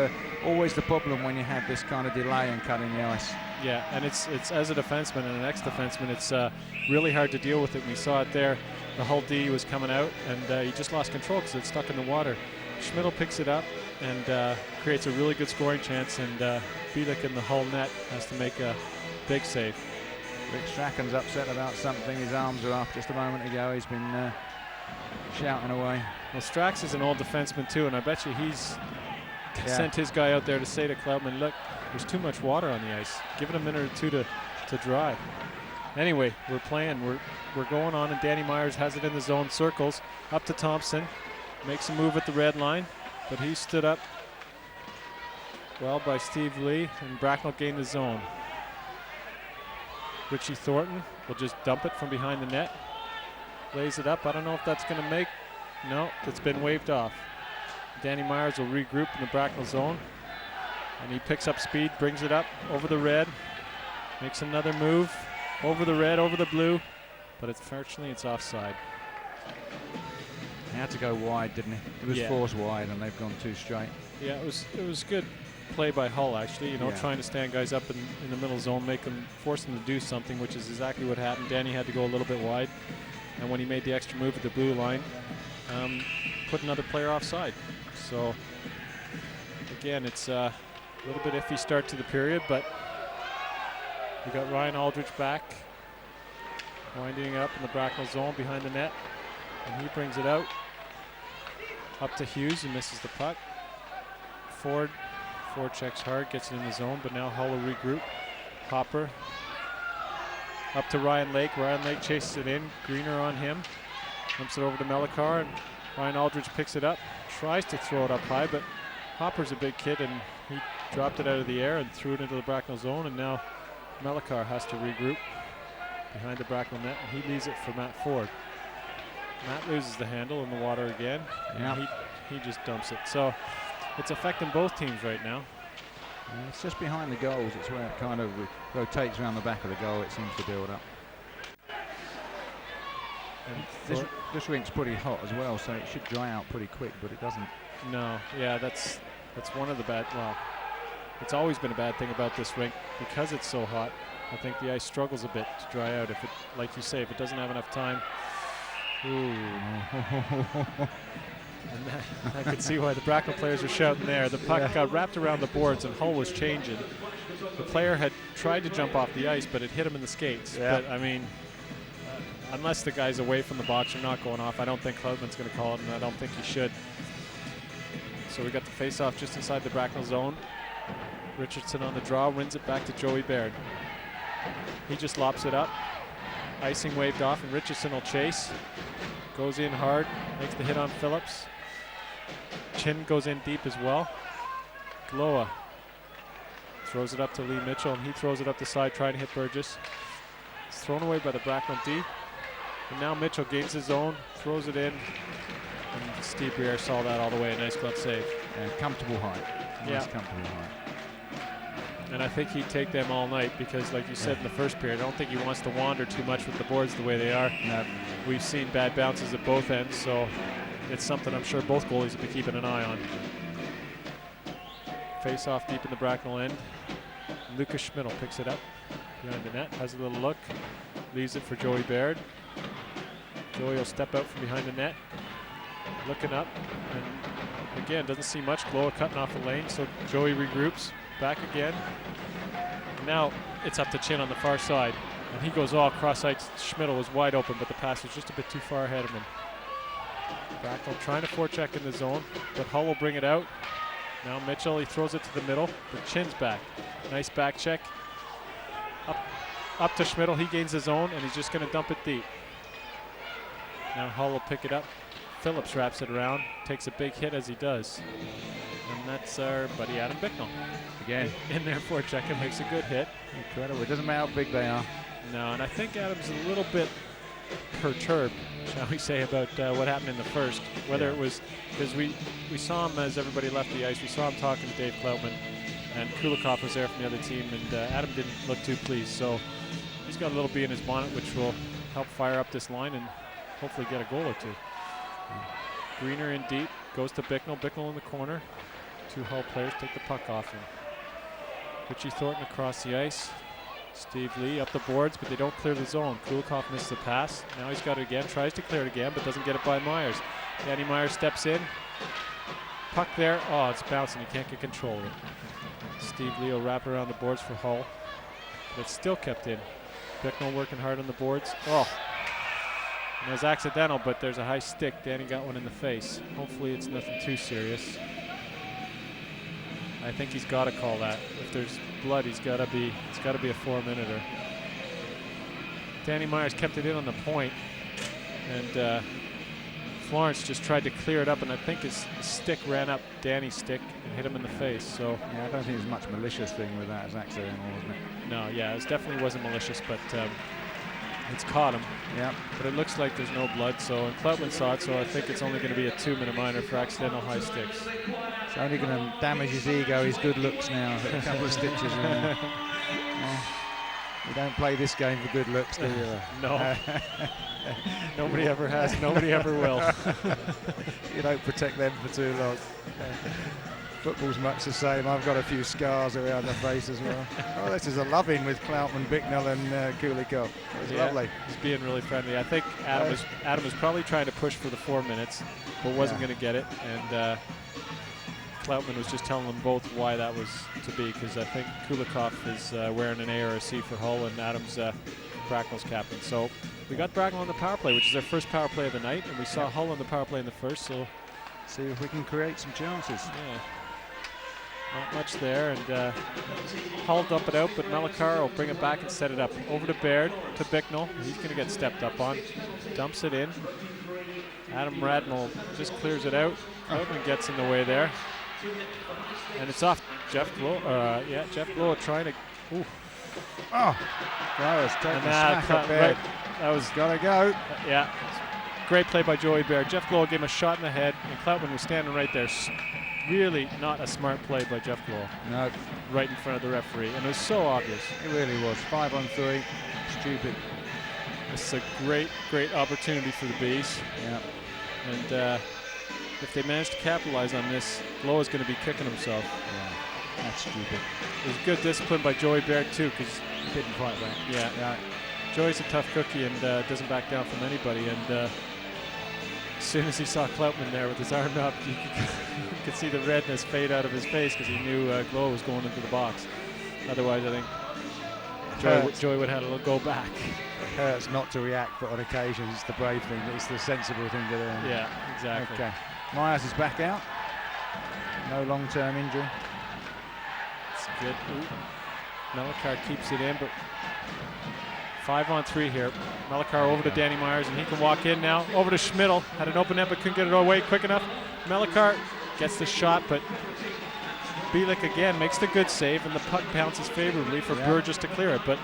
always the problem when you have this kind of delay in cutting the ice. Yeah, and it's as a defenseman and an ex-defenseman, it's really hard to deal with it. We saw it there. The Hull D was coming out, and he just lost control because it's stuck in the water. Schmidl picks it up and creates a really good scoring chance, and Bielek in the Hull net has to make a big save. Rick Strachan's upset about something. His arms are up just a moment ago. He's been shouting away. Well, Strax is an old defenseman too, and I bet you he's sent his guy out there to say to Cloudman, look, there's too much water on the ice. Give it a minute or two to dry. Anyway, we're playing. We're going on, and Danny Myers has it in the zone, circles up to Thompson, makes a move at the red line, but he stood up well by Steve Lee, and Bracknell gained the zone. Richie Thornton will just dump it from behind the net, lays it up. I don't know if that's going to make. No, it's been waved off. Danny Myers will regroup in the Bracknell zone, and he picks up speed, brings it up over the red, makes another move over the red, over the blue, but fortunately it's offside. He had to go wide, didn't he? It was forced wide, and they've gone too straight. Yeah, it was good play by Hull, actually. You know, trying to stand guys up in the middle zone, force them to do something, which is exactly what happened. Danny had to go a little bit wide, and when he made the extra move at the blue line, put another player offside. So again, it's a little bit iffy start to the period, but we got Ryan Aldridge back, winding up in the Bracknell zone behind the net, and he brings it out up to Hughes, who misses the puck. Ford checks hard, gets it in the zone, but now Hull will regroup. Hopper up to Ryan Lake. Ryan Lake chases it in. Greener on him. Dumps it over to Melikar, and Ryan Aldridge picks it up. Tries to throw it up high, but Hopper's a big kid, and he dropped it out of the air and threw it into the Bracknell zone, and now Melikar has to regroup behind the Bracknell net, and he leaves it for Matt Ford. Matt loses the handle in the water again, and he just dumps it. So it's affecting both teams right now. Yeah, it's just behind the goals. It's where it kind of rotates around the back of the goal. It seems to build up. And this rink's pretty hot as well, so it should dry out pretty quick, but it doesn't. No, yeah, that's one of the bad. Well, it's always been a bad thing about this rink because it's so hot. I think the ice struggles a bit to dry out. If it, like you say, if it doesn't have enough time. Ooh. And I could see why the Bracknell players are shouting there. The puck got wrapped around the boards, and Hull was changing. The player had tried to jump off the ice, but it hit him in the skates. Yeah. But I mean, unless the guy's away from the box or not going off, I don't think Cloudman's going to call it, and I don't think he should. So we got the face-off just inside the Bracknell zone. Richardson on the draw, wins it back to Joey Baird. He just lops it up. Icing waved off, and Richardson will chase. Goes in hard, makes the hit on Phillips. Chin goes in deep as well. Gloa throws it up to Lee Mitchell, and he throws it up the side, trying to hit Burgess. It's thrown away by the Bracknell D. And now Mitchell gains his own, throws it in, and Steve Briere saw that all the way. A nice glove save. Comfortable height. Nice comfortable height. And I think he'd take them all night because, like you said in the first period, I don't think he wants to wander too much with the boards the way they are. No. We've seen bad bounces at both ends, so it's something I'm sure both goalies will be keeping an eye on. Face off deep in the Bracknell end. Lucas Schmidl picks it up behind the net, has a little look, leaves it for Joey Baird. Joey will step out from behind the net, looking up, and again, doesn't see much. Glowa cutting off the lane, so Joey regroups, back again. Now it's up to Chin on the far side, and he goes all cross-ice. Schmidl was wide open, but the pass was just a bit too far ahead of him. Bracknell trying to forecheck in the zone, but Hull will bring it out. Now Mitchell, he throws it to the middle, but Chin's back. Nice back check. Up to Schmidl, he gains his own, and he's just gonna dump it deep. Now Hull will pick it up. Phillips wraps it around, takes a big hit as he does. And that's our buddy Adam Bicknell. Again, in there forechecking, makes a good hit. Incredible, it doesn't matter how big they are. No, and I think Adam's a little bit perturbed, shall we say, about what happened in the first. Whether it was, because we saw him as everybody left the ice, we saw him talking to Dave Kloutman, and Kulikov was there from the other team, and Adam didn't look too pleased. So he's got a little bee in his bonnet, which will help fire up this line and hopefully get a goal or two. Greener in deep, goes to Bicknell. Bicknell in the corner. Two Hull players take the puck off him. Richie Thornton across the ice. Steve Lee up the boards, but they don't clear the zone. Kulikov missed the pass. Now he's got it again, tries to clear it again, but doesn't get it by Myers. Danny Myers steps in. Puck there. Oh, it's bouncing. He can't get control of it. Steve Lee will wrap around the boards for Hull. But it's still kept in. Bicknell working hard on the boards. Oh. And it was accidental, but there's a high stick. Danny got one in the face. Hopefully it's nothing too serious. I think he's got to call that. If there's blood, it's got to be a 4-minute-er. Danny Myers kept it in on the point, and Florence just tried to clear it up, and I think his stick ran up Danny's stick and hit him in the face. So yeah, I don't think there's much malicious thing with that as accidental, wasn't it? No, yeah, it definitely wasn't malicious, but it's caught him. Yeah. But it looks like there's no blood, so, and Kloutman saw it, so I think it's only going to be a 2-minute minor for accidental high sticks. It's only going to damage his ego, his good looks now. A couple of stitches in there. You don't play this game for good looks, do you? No. Nobody ever has, nobody ever will. You don't protect them for too long. Football's much the same. I've got a few scars around the face as well. Oh, this is a loving with Kloutman, Bicknell and Kulikov. It was lovely. He's being really friendly. I think Adam was probably trying to push for the 4 minutes, but wasn't going to get it. And Kloutman was just telling them both why that was to be, because I think Kulikov is wearing an A or a C for Hull, and Adam's Bracknell's captain. So we got Bracknell on the power play, which is our first power play of the night, and we saw Hull on the power play in the first. So see if we can create some chances. Yeah. Not much there, and Hull dump it out, but Melikar will bring it back and set it up. Over to Baird, to Bicknell. He's going to get stepped up on. Dumps it in. Adam Radnall just clears it out. Kloutman gets in the way there. And it's off Jeff Glowa. Jeff Glowa trying to. Ooh. Oh, that was taking a smack up there. Right, that was gotta go. Yeah, great play by Joey Baird. Jeff Glowa gave him a shot in the head, and Kloutman was standing right there. Really not a smart play by Jeff Glowa. No. Right in front of the referee, and it was so obvious. It really was. 5-on-3. Stupid. It's a great, great opportunity for the Bees. Yeah. And if they manage to capitalize on this, Glowa's going to be kicking himself. Yeah. That's stupid. It was good discipline by Joey Baird too, because didn't fight back. Yeah. Joey's a tough cookie and doesn't back down from anybody. And as soon as he saw Kloutman there with his arm up, you could see the redness fade out of his face because he knew Glowa was going into the box. Otherwise, I think Joey would have had a go back. It hurts not to react, but on occasion it's the brave thing. It's the sensible thing to do. Yeah, exactly. Okay. Myers is back out. No long-term injury. It's good. Melikar keeps it in, but 5-on-3 here. Melikar over to Danny Myers, and he can walk in now. Over to Schmidl. Had an open net, but couldn't get it away quick enough. Melikar gets the shot, but Bielik again makes the good save, and the puck bounces favorably for Burgess to clear it. But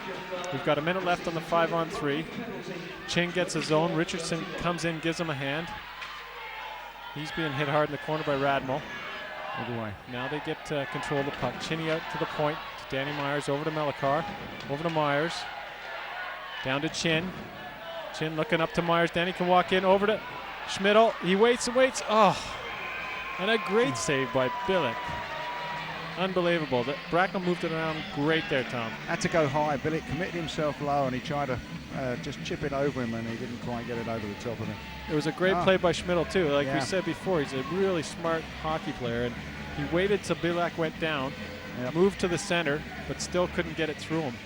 we've got a minute left on the 5-on-3. Ching gets his own. Richardson comes in, gives him a hand. He's being hit hard in the corner by Radmal. All the way. Now they get control of the puck. Chinny out to the point. To Danny Myers, over to Melikar. Over to Myers. Down to Chin. Chin looking up to Myers. Danny can walk in. Over to Schmidl. He waits and waits. Oh, and a great save by Billick. Unbelievable. Bracknell moved it around great there, Tom. Had to go high. Billick committed himself low, and he tried to just chip it over him, and he didn't quite get it over the top of him. It was a great play by Schmidl, too. Like Yeah. we said before, he's a really smart hockey player, and he waited till Billick went down, moved to the center, but still couldn't get it through him.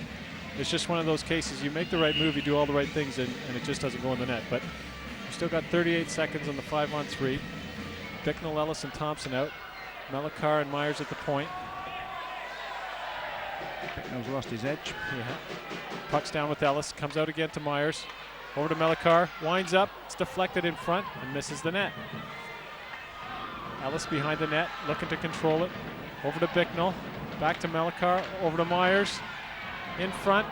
It's just one of those cases. You make the right move, you do all the right things, and it just doesn't go in the net. But we've still got 38 seconds on the 5-on-3. Bicknell, Ellis, and Thompson out. Melikar and Myers at the point. Bicknell's lost his edge. Yeah. Puck's down with Ellis. Comes out again to Myers. Over to Melikar. Winds up. It's deflected in front and misses the net. Ellis behind the net, looking to control it. Over to Bicknell. Back to Melikar. Over to Myers. In front.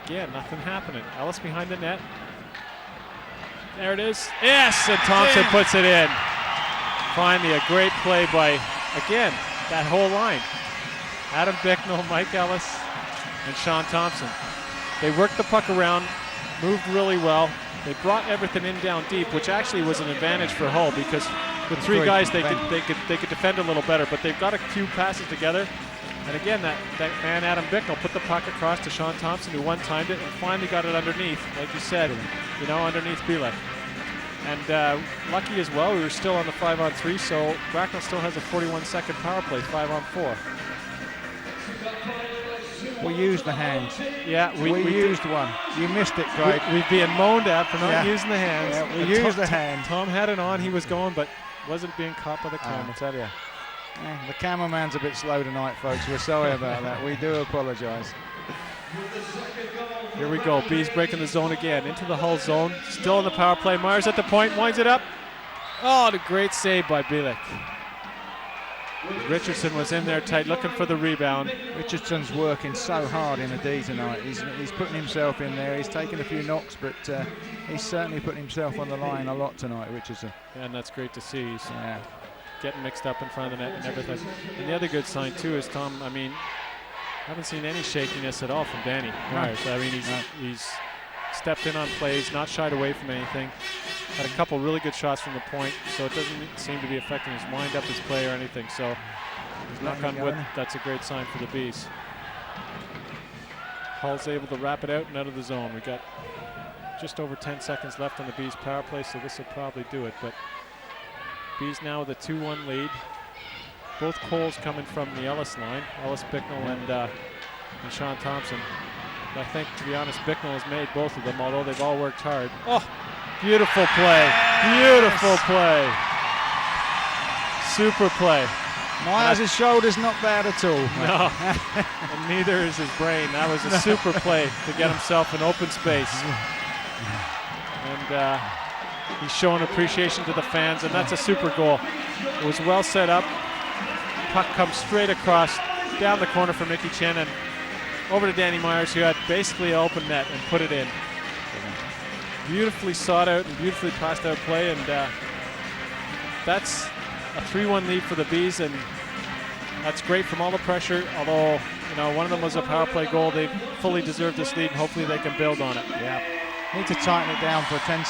Again, nothing happening. Ellis behind the net. There it is. Yes, and Thompson puts it in. Finally, a great play by, again, that whole line. Adam Bicknell, Mike Ellis, and Sean Thompson. They worked the puck around, moved really well. They brought everything in down deep, which actually was an advantage for Hull because with three guys they could defend a little better. But they've got a few passes together, and again that man Adam Bicknell put the puck across to Sean Thompson, who one-timed it and finally got it underneath, like you said, underneath Bielek. And lucky as well, we were still on the 5-on-3, so Bracknell still has a 41-second power play, 5-on-4. We used the hands. Yeah, we used one. You missed it, Craig. We've been moaned at for not using the hands. Yeah, we used the hand. Tom had it on, he was going, but wasn't being caught by the camera, I tell you. The cameraman's a bit slow tonight, folks. We're sorry about that. We do apologise. Here we go. Bees breaking the zone again. Into the Hull zone. Still in the power play. Myers at the point. Winds it up. Oh, the great save by Bielek. Richardson was in there tight, looking for the rebound. Richardson's working so hard in the D tonight. He's putting himself in there. He's taken a few knocks, but he's certainly putting himself on the line a lot tonight, Richardson. And that's great to see. He's getting mixed up in front of the net and everything. And the other good sign, too, is Tom, I mean, I haven't seen any shakiness at all from Danny Myers. I mean, he's stepped in on plays, not shied away from anything. Had a couple really good shots from the point, so it doesn't seem to be affecting his wind-up, his play, or anything. So, knock on wood, that's a great sign for the Bees. Hull's able to wrap it out and out of the zone. We got just over 10 seconds left on the Bees power play, so this will probably do it. But Bees now with a 2-1 lead. Both Coles coming from the Ellis line, Ellis, Bicknell, and Sean Thompson. I think, to be honest, Bicknell has made both of them, although they've all worked hard. Oh, beautiful play. Beautiful play. Super play. Myers' shoulder's not bad at all. No, and neither is his brain. That was a super play to get himself an open space. And he's showing appreciation to the fans, and that's a super goal. It was well set up. Puck comes straight across, down the corner for Mickey Chen, and over to Danny Myers, who had basically an open net and put it in. Beautifully sought out and beautifully passed out play, and that's a 3-1 lead for the Bees, and that's great from all the pressure, although one of them was a power play goal. They fully deserve this lead, and hopefully they can build on it. Yeah, need to tighten it down for a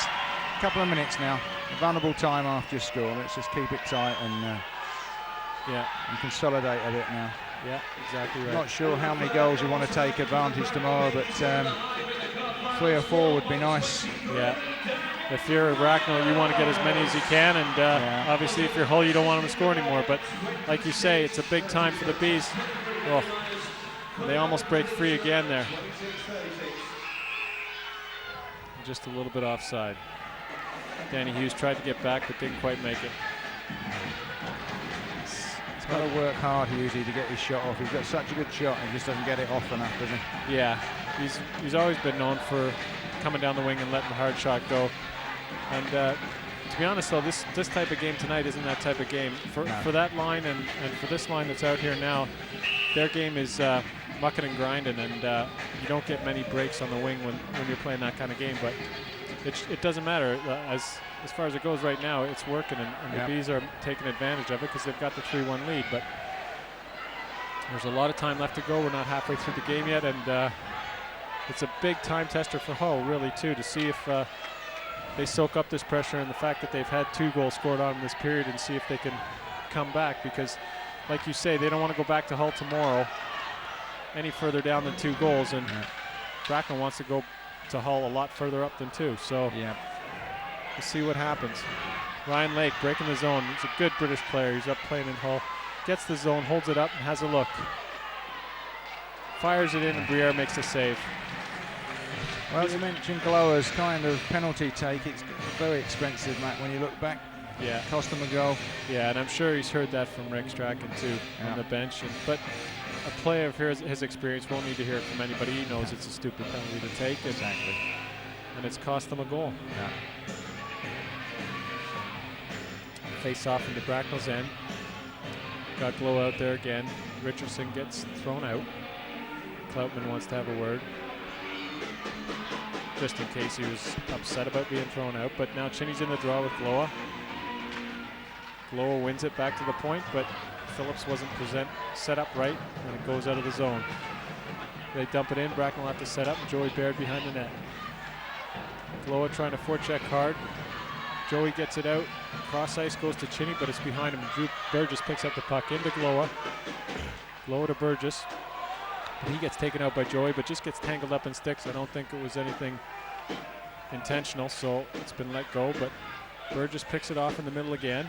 couple of minutes now. A vulnerable time after you score. Let's just keep it tight and consolidate a bit now. Yeah, exactly right. Not sure how many goals you want to take advantage tomorrow, but 3 or 4 would be nice. Yeah. If you're a Bracknell, you want to get as many as you can, and obviously if you're Hull, you don't want them to score anymore. But like you say, it's a big time for the Bees. Oh, they almost break free again there. Just a little bit offside. Danny Hughes tried to get back, but didn't quite make it. He's got to work hard, Hughesy, to get his shot off. He's got such a good shot, and he just doesn't get it off enough, does he? Yeah, he's always been known for coming down the wing and letting the hard shot go. And to be honest, though, this type of game tonight isn't that type of game. For that line and for this line that's out here now, their game is mucking and grinding, and you don't get many breaks on the wing when you're playing that kind of game. But it doesn't matter. As far as it goes right now, it's working, and the Bees are taking advantage of it because they've got the 3-1 lead. But there's a lot of time left to go. We're not halfway through the game yet, and it's a big time tester for Hull, really, too, to see if they soak up this pressure and the fact that they've had 2 goals scored on in this period, and see if they can come back. Because, like you say, they don't want to go back to Hull tomorrow any further down than 2 goals, and Bracknell wants to go to Hull a lot further up than 2. So we'll see what happens. Ryan Lake breaking the zone. He's a good British player. He's up playing in Hull. Gets the zone, holds it up, and has a look. Fires it in, and Briere makes the save. Well, you mentioned Glower's kind of penalty take. It's very expensive, Matt, when you look back. Yeah. Cost him a goal. Yeah, and I'm sure he's heard that from Rick Strachan, too, on the bench. But a player of his experience won't need to hear it from anybody. He knows it's a stupid penalty to take. Exactly. And it's cost them a goal. Yeah. Face off into Bracknell's end. Got Glow out there again. Richardson gets thrown out. Cloutman wants to have a word, just in case he was upset about being thrown out. But now Chinny's in the draw with Glowa. Glowa wins it back to the point, but Phillips wasn't set up right, and it goes out of the zone. They dump it in. Bracknell have to set up. Joey Baird behind the net. Glowa trying to forecheck hard. Joey gets it out. Cross ice goes to Chinny, but it's behind him. Drew Burgess picks up the puck into Glowa. Glowa to Burgess. And he gets taken out by Joey, but just gets tangled up in sticks. I don't think it was anything intentional, so it's been let go. But Burgess picks it off in the middle again.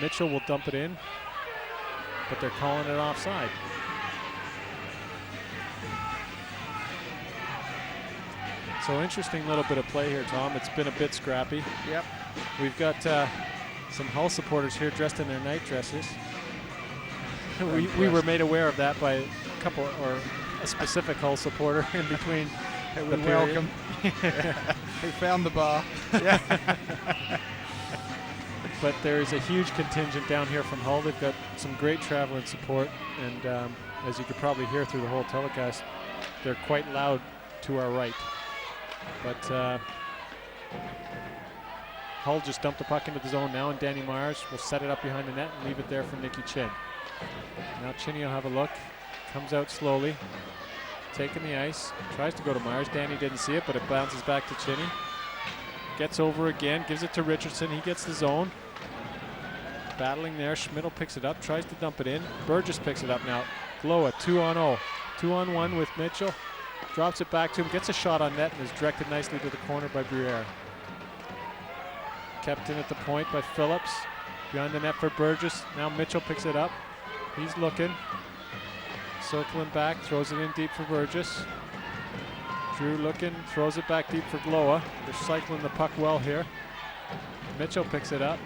Mitchell will dump it in, but they're calling it offside. So interesting little bit of play here, Tom. It's been a bit scrappy. Yep. We've got some Hull supporters here dressed in their night dresses. We were made aware of that by a specific Hull supporter in between the welcome. He found the bar. But there is a huge contingent down here from Hull. They've got some great traveling support, and as you could probably hear through the whole telecast, they're quite loud to our right. But Hull just dumped the puck into the zone now, and Danny Myers will set it up behind the net and leave it there for Nicky Chin. Now Chinny will have a look, comes out slowly, taking the ice, tries to go to Myers. Danny didn't see it, but it bounces back to Chinny. Gets over again, gives it to Richardson. He gets the zone. Battling there. Schmidl picks it up, tries to dump it in. Burgess picks it up now. Glowa 2-on-0. 2-on-1 with Mitchell. Drops it back to him, gets a shot on net, and is directed nicely to the corner by Briere. Kept in at the point by Phillips. Behind the net for Burgess. Now Mitchell picks it up. He's looking. Circling back, throws it in deep for Burgess. Drew looking, throws it back deep for Glowa. They're cycling the puck well here. Mitchell picks it up.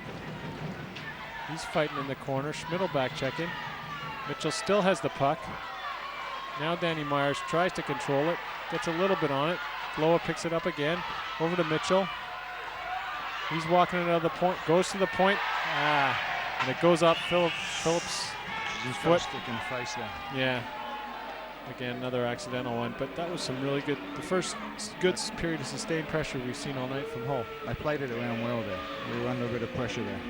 He's fighting in the corner. Schmidl back checking. Mitchell still has the puck. Now Danny Myers tries to control it. Gets a little bit on it. Glowa picks it up again. Over to Mitchell. He's walking it out of the point. Goes to the point. And it goes up Phillips' foot. Stick in the face there. Yeah. Again, another accidental one, but that was some really good, the first good period of sustained pressure we've seen all night from Hull. They played it around well there. We were under a bit of pressure there.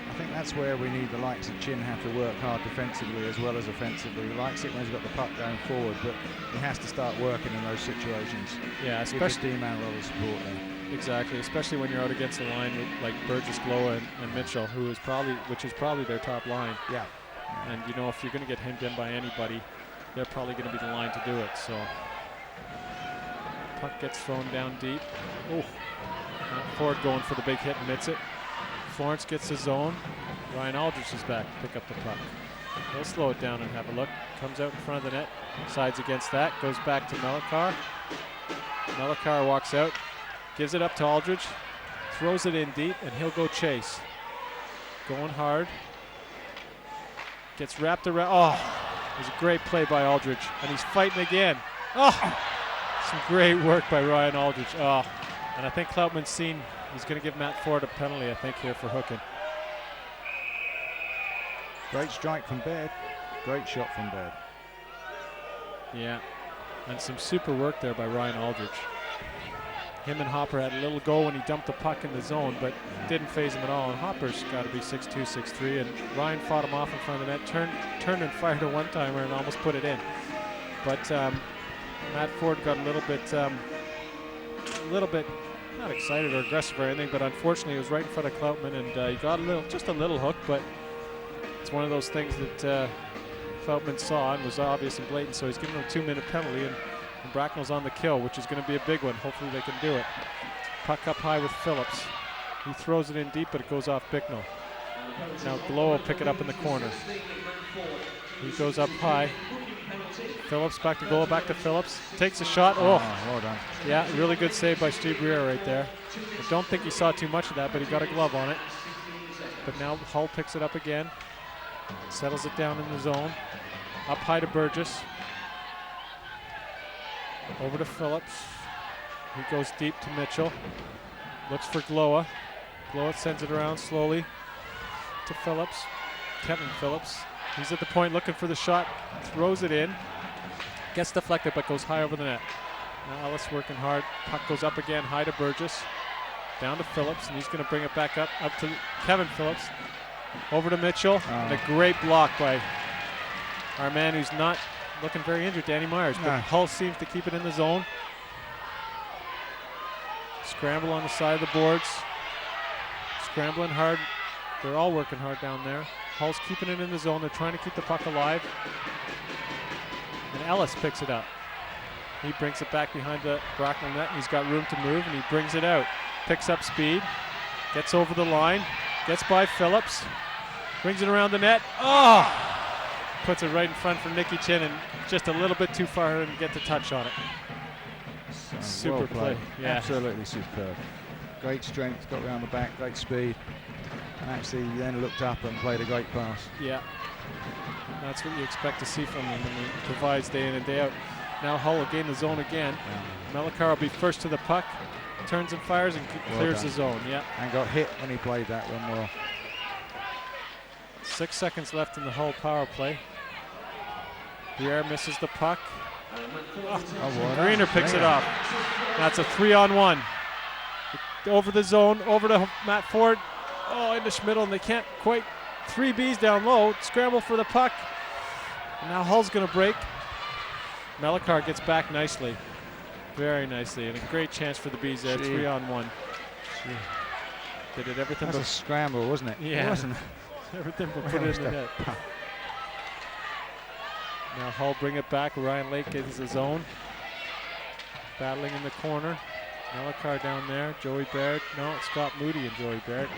I think that's where we need the likes of Chin have to work hard defensively as well as offensively. He likes it when he's got the puck going forward, but he has to start working in those situations. Yeah, especially D-man level support there. Exactly, especially when you're out against the line with like Burgess, Glowa, and Mitchell, which is probably their top line. Yeah. And you know, if you're going to get hemmed in by anybody, they're probably going to be the line to do it. So puck gets thrown down deep. Oh, Ford going for the big hit and hits it. Florence gets his zone. Ryan Aldrich is back to pick up the puck. He'll slow it down and have a look. Comes out in front of the net, sides against that, goes back to Melikar. Melikar walks out, gives it up to Aldrich, throws it in deep, and he'll go chase. Going hard. Gets wrapped around. Oh, it was a great play by Aldrich, and he's fighting again. Oh, some great work by Ryan Aldrich. Oh, and I think Cloutman's seen he's going to give Matt Ford a penalty, I think, here for hooking. Great strike from Baird. Great shot from Baird. Yeah, and some super work there by Ryan Aldrich. Him and Hopper had a little go when he dumped the puck in the zone, but didn't phase him at all. And Hopper's got to be 6'2", 6'3", and Ryan fought him off in front of the net, turned and fired a one-timer and almost put it in. But Matt Ford got a little bit not excited or aggressive or anything, but unfortunately it was right in front of Cloutman, and he got just a little hook, but it's one of those things that Cloutman saw and was obvious and blatant, so he's giving him a 2-minute penalty, and Bracknell's on the kill, which is going to be a big one. Hopefully they can do it. Puck up high with Phillips. He throws it in deep, but it goes off Bicknell. Now Glow will pick it up in the corner. He goes up high. Phillips back to goal, back to Phillips. Takes a shot. Oh, well done. Yeah, really good save by Steve Breer right there. I don't think he saw too much of that, but he got a glove on it. But now Hull picks it up again. Settles it down in the zone. Up high to Burgess. Over to Phillips. He goes deep to Mitchell. Looks for Gloa. Gloa sends it around slowly to Phillips. Kevin Phillips. He's at the point looking for the shot. Throws it in. Gets deflected but goes high over the net. Now Ellis working hard. Puck goes up again high to Burgess. Down to Phillips, and he's going to bring it back up to Kevin Phillips. Over to Mitchell. And a great block by our man who's not looking very injured, Danny Myers, but Hull seems to keep it in the zone. Scramble on the side of the boards. Scrambling hard. They're all working hard down there. Hull's keeping it in the zone. They're trying to keep the puck alive. And Ellis picks it up. He brings it back behind the Bracknell net, and he's got room to move, and he brings it out. Picks up speed. Gets over the line. Gets by Phillips. Brings it around the net. Oh! Puts it right in front for Nicky Chin, and just a little bit too far and get the touch on it. Super well play. Yeah. Absolutely superb. Great strength, got around the back, great speed. And actually then looked up and played a great pass. Yeah. That's what you expect to see from him, and he provides day in and day out. Now Hull will gain the zone again. Mellicar will be first to the puck. Turns and fires and clears the zone. Yeah. And got hit when he played that one well. 6 seconds left in the Hull power play. Briere misses the puck. Greener picks it up. That's a 3-on-1. Over the zone, over to Matt Ford. Oh, into Schmidl, and they can't quite. 3 Bs down low. Scramble for the puck. And now Hull's going to break. Mellicar gets back nicely. Very nicely, and a great chance for the Bees there. 3-on-1. They did everything. That's a scramble, wasn't it? Yeah. It wasn't. Everything but put it in the net. Now Hull bring it back. Ryan Lake gets the zone. Battling in the corner. Mellicar down there. Joey Baird. No, it's Scott Moody and Joey Baird.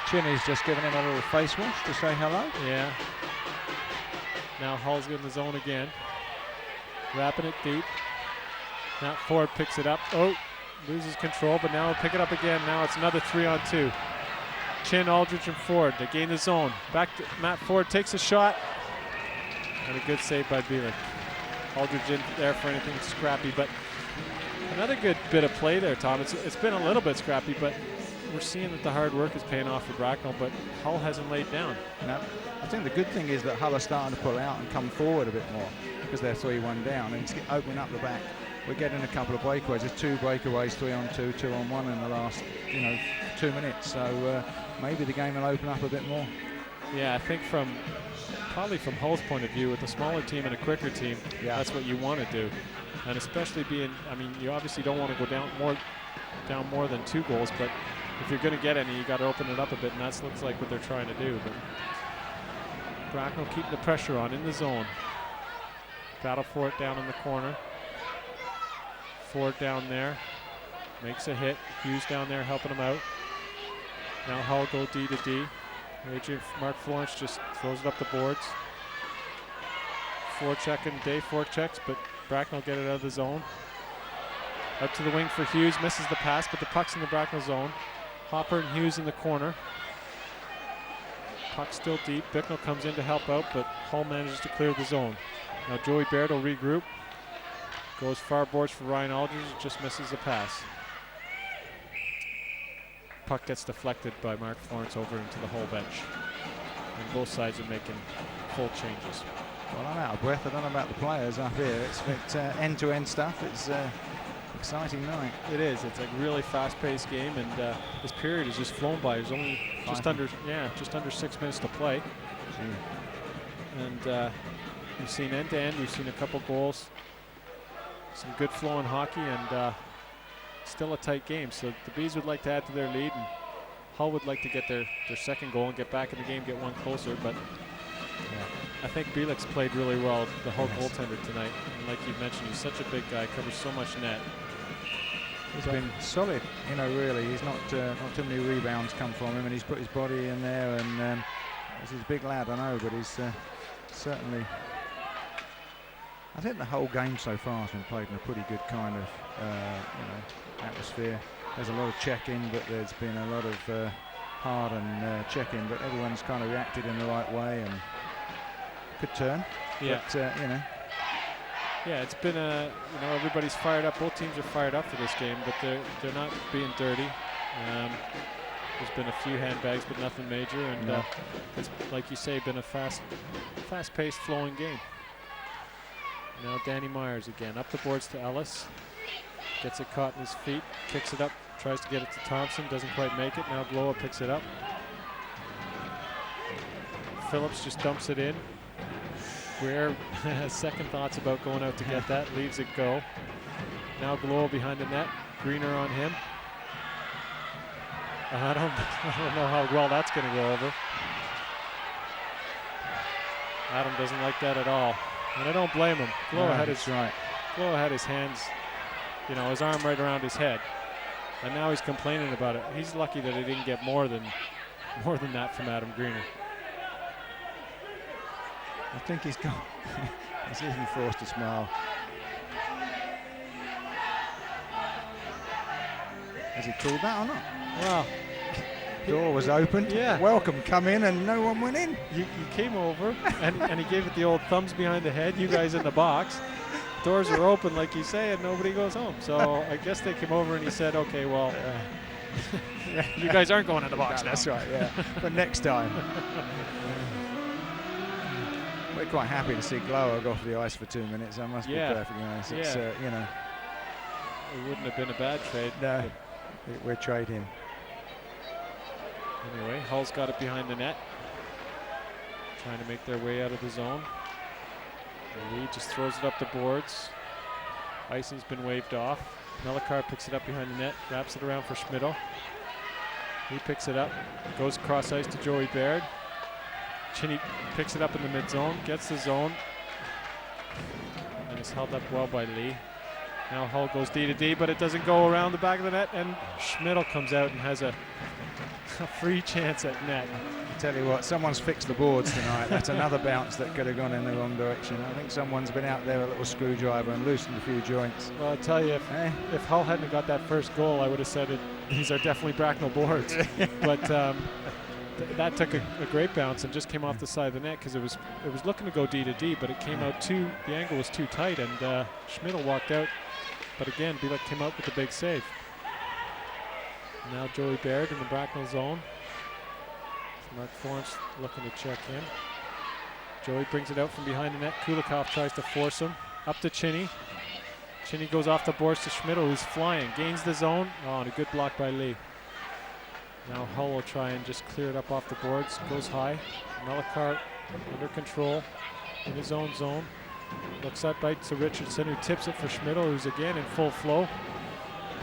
Chinny's just giving him a little face wash to say hello. Yeah. Now Hull's in the zone again. Wrapping it deep. Now Ford picks it up. Oh, loses control, but now he'll pick it up again. Now it's another 3-on-2. Chin, Aldridge, and Ford. They gain the zone. Back to Matt Ford, takes a shot. And a good save by Bielik. Aldridge in there for anything scrappy, but another good bit of play there, Tom. It's been a little bit scrappy, but we're seeing that the hard work is paying off for Bracknell, but Hull hasn't laid down. No, I think the good thing is that Hull are starting to pull out and come forward a bit more because they're 3-1 down, and it's opening up the back. We're getting a couple of breakaways. There's 2 breakaways, 3-on-2, 2-on-1 in the last, 2 minutes. So maybe the game will open up a bit more. Yeah, I think probably from Hull's point of view, with a smaller team and a quicker team, that's what you want to do. And especially you obviously don't want to go down more than 2 goals, but if you're going to get any, you got to open it up a bit, and that looks like what they're trying to do. But Bracknell keeping the pressure on in the zone. Battle for it down in the corner. Ford down there, makes a hit. Hughes down there helping him out. Now Hull go D to D. Mark Florence just throws it up the boards. Dave forechecks, but Bracknell get it out of the zone. Up to the wing for Hughes, misses the pass, but the puck's in the Bracknell zone. Hopper and Hughes in the corner. Puck still deep. Bicknell comes in to help out, but Hull manages to clear the zone. Now Joey Baird will regroup. Goes far boards for Ryan Aldridge, just misses the pass. Puck gets deflected by Mark Florence over into the Hull bench. And both sides are making full changes. Well, I'm out of breath. I don't know about the players up here. It's end-to-end stuff. It's exciting night. It is. It's a really fast-paced game, and this period has just flown by. There's only just under 6 minutes to play. And we've seen end-to-end. We've seen a couple goals, some good flowing hockey, and still a tight game. So the Bees would like to add to their lead, and Hull would like to get their second goal and get back in the game, get one closer. But I think Bielek's played really well, the Hull goaltender tonight. And like you mentioned, he's such a big guy, covers so much net. He's been solid, you know, really. He's not too many rebounds come from him, and he's put his body in there, and he's a big lad, I know, but he's certainly... I think the whole game so far has been played in a pretty good kind of atmosphere. There's a lot of check-in, but there's been a lot of hard and check-in, but everyone's kind of reacted in the right way, and could turn. Yeah. But, you know. Yeah, it's been everybody's fired up. Both teams are fired up for this game, but they're not being dirty. There's been a few handbags, but nothing major, and it's, like you say, been a fast-paced, flowing game. Now Danny Myers again, up the boards to Ellis. Gets it caught in his feet, kicks it up, tries to get it to Thompson, doesn't quite make it. Now Gloa picks it up. Phillips just dumps it in. Greer has second thoughts about going out to get that, leaves it go. Now Gloa behind the net, Greener on him. I don't know how well that's going to go over. Adam doesn't like that at all, and I don't blame him. Gloa had his hands, you know, his arm right around his head, and now he's complaining about it. He's lucky that he didn't get more than that from Adam Greener. I think he's gone. He's even forced to smile. Has he called that or not? Well, door was open. Yeah. Welcome, come in, and no one went in. You came over, and he gave it the old thumbs behind the head. You guys in the box. Doors are open, like you say, and nobody goes home. So I guess they came over, and he said, "Okay, well, you guys aren't going in the box now." That's right. Yeah. But next time. We're quite happy to see Glower go off the ice for 2 minutes. That must be perfectly nice. It's, you know. It wouldn't have been a bad trade. No, we're trading. Anyway, Hull's got it behind the net. Trying to make their way out of the zone. Lee just throws it up the boards. Icing's been waved off. Melikar picks it up behind the net, wraps it around for Schmidl. He picks it up, goes across ice to Joey Baird. Chinny picks it up in the mid-zone, gets the zone, and is held up well by Lee. Now Hull goes D to D, but it doesn't go around the back of the net, and Schmidl comes out and has a free chance at net. I tell you what, someone's fixed the boards tonight. That's another bounce that could have gone in the wrong direction. I think someone's been out there with a little screwdriver and loosened a few joints. Well, I'll tell you, if Hull hadn't got that first goal, I would have said these are definitely Bracknell boards. But that took a great bounce and just came off the side of the net, because it was looking to go D to D, but it came out the angle was too tight, and Schmidl walked out. But again, Bielek came out with a big save. Now Joey Baird in the Bracknell zone. Mark Florence looking to check in. Joey brings it out from behind the net. Kulikov tries to force him. Up to Chinny. Chinny goes off the boards to Schmidl, who's flying. Gains the zone. Oh, and a good block by Lee. Now Hull will try and just clear it up off the boards. Goes high. Melikar under control in his own zone. Looks up right to Richardson, who tips it for Schmidl, who's again in full flow.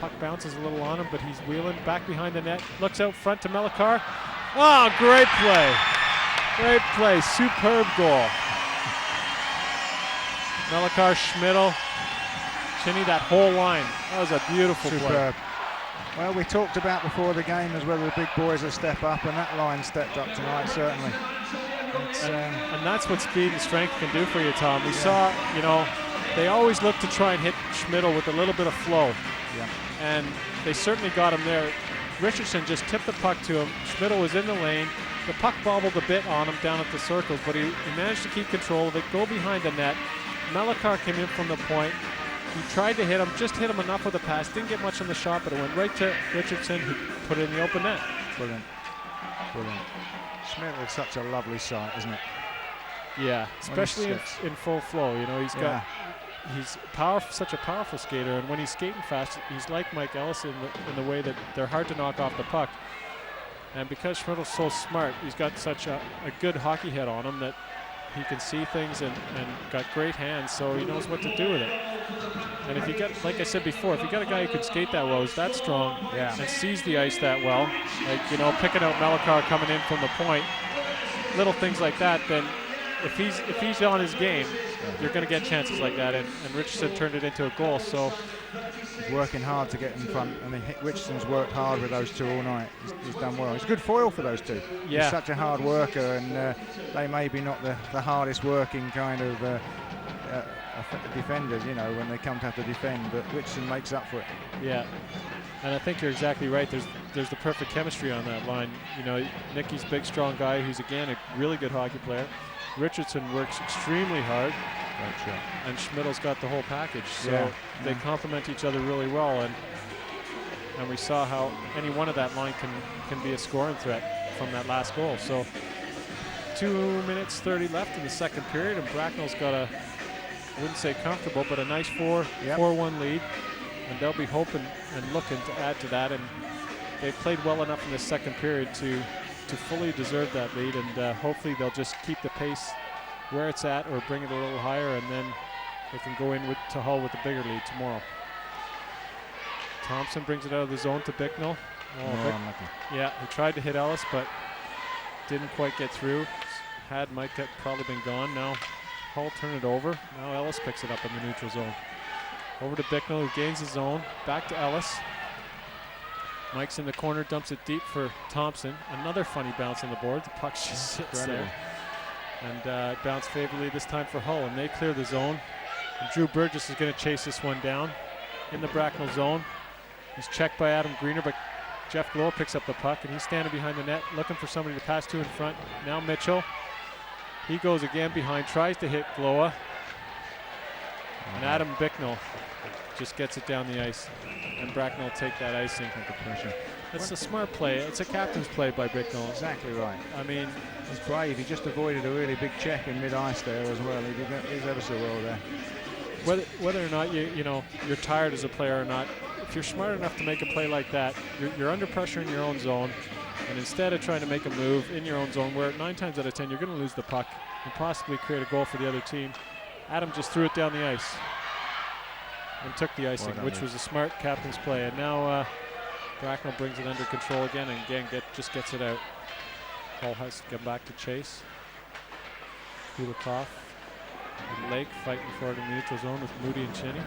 Puck bounces a little on him, but he's wheeling back behind the net. Looks out front to Melikar. Oh, great play. Great play. Superb goal. Melikar, Schmidl, Chinny, that whole line. That was a beautiful play. Well, we talked about before the game as whether the big boys will step up, and that line stepped up tonight, certainly. And that's what speed and strength can do for you, Tom. We saw, you know, they always look to try and hit Schmidl with a little bit of flow. Yeah. And they certainly got him there. Richardson just tipped the puck to him. Schmidl was in the lane. The puck bobbled a bit on him down at the circles, but he managed to keep control of it, go behind the net. Melikar came in from the point. He tried to hit him, just hit him enough with the pass. Didn't get much on the shot, but it went right to Richardson, who put it in the open net. Brilliant. Brilliant. Schmidl is such a lovely sight, isn't it? Yeah, especially in full flow. You know, he's got he's such a powerful skater, and when he's skating fast, he's like Mike Ellis in the way that they're hard to knock off the puck. And because Schmidl's so smart, he's got such a good hockey head on him that he can see things and got great hands, so he knows what to do with it. And if you get, like I said before, if you got a guy who can skate that well, who's that strong, and sees the ice that well, like, you know, picking out Melikar coming in from the point, little things like that, then if he's on his game, you're going to get chances like that, and Richardson turned it into a goal. So he's working hard to get in front. I mean, Richardson's worked hard with those two all night. He's done well. He's a good foil for those two. Yeah. He's such a hard worker, and they may be not the hardest working kind of defenders, you know, when they come to have to defend, but Richardson makes up for it. Yeah, and I think you're exactly right. There's the perfect chemistry on that line. You know, Nicky's a big, strong guy who's, again, a really good hockey player. Richardson works extremely hard, and Schmidl's got the whole package. So they complement each other really well, and we saw how any one of that line can be a scoring threat from that last goal. So 2 minutes 30 left in the second period, and Bracknell's got I wouldn't say comfortable, but a nice 4-1 lead, and they'll be hoping and looking to add to that. And they played well enough in the second period to fully deserve that lead, and hopefully they'll just keep the pace where it's at or bring it a little higher, and then they can go in to Hull with a bigger lead tomorrow. Thompson brings it out of the zone to Bicknell. Yeah, he tried to hit Ellis, but didn't quite get through. Might have probably been gone. Now Hull turn it over. Now Ellis picks it up in the neutral zone. Over to Bicknell, who gains the zone. Back to Ellis. Mike's in the corner, dumps it deep for Thompson. Another funny bounce on the board. The puck just sits there. And bounced favorably this time for Hull, and they clear the zone. And Drew Burgess is going to chase this one down in the Bracknell zone. He's checked by Adam Greener, but Jeff Glowa picks up the puck, and he's standing behind the net, looking for somebody to pass to in front. Now Mitchell. He goes again behind, tries to hit Glowa. And Adam Bicknell just gets it down the ice, and Bracknell take that icing. That's a smart play. It's a captain's play by Bicknell. Exactly right. I mean, he's brave. He just avoided a really big check in mid-ice there as well. He did ever so well there. Whether or not you're tired as a player or not, if you're smart enough to make a play like that, you're under pressure in your own zone, and instead of trying to make a move in your own zone, where 9 times out of 10 you're going to lose the puck and possibly create a goal for the other team, Adam just threw it down the ice and took the icing, which was a smart captain's play. And now Bracknell brings it under control again, and again just gets it out. Hull has to come back to chase. Kulikov and Lake fighting for it in the neutral zone with Moody and Cheney.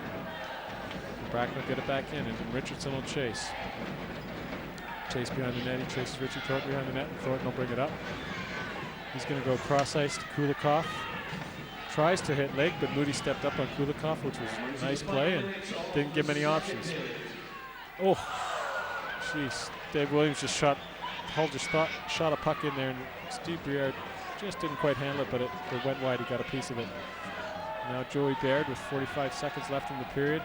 Bracknell get it back in, and Richardson will chase. Chase behind the net, he chases Richie Thornton behind the net, and Thornton will bring it up. He's going to go cross ice to Kulikov. Tries to hit Lake, but Moody stepped up on Kulikov, which was a nice play, and didn't give him any options. Oh, jeez. Dave Williams just shot a puck in there, and Steve Briard just didn't quite handle it, but it went wide. He got a piece of it. Now Joey Baird with 45 seconds left in the period.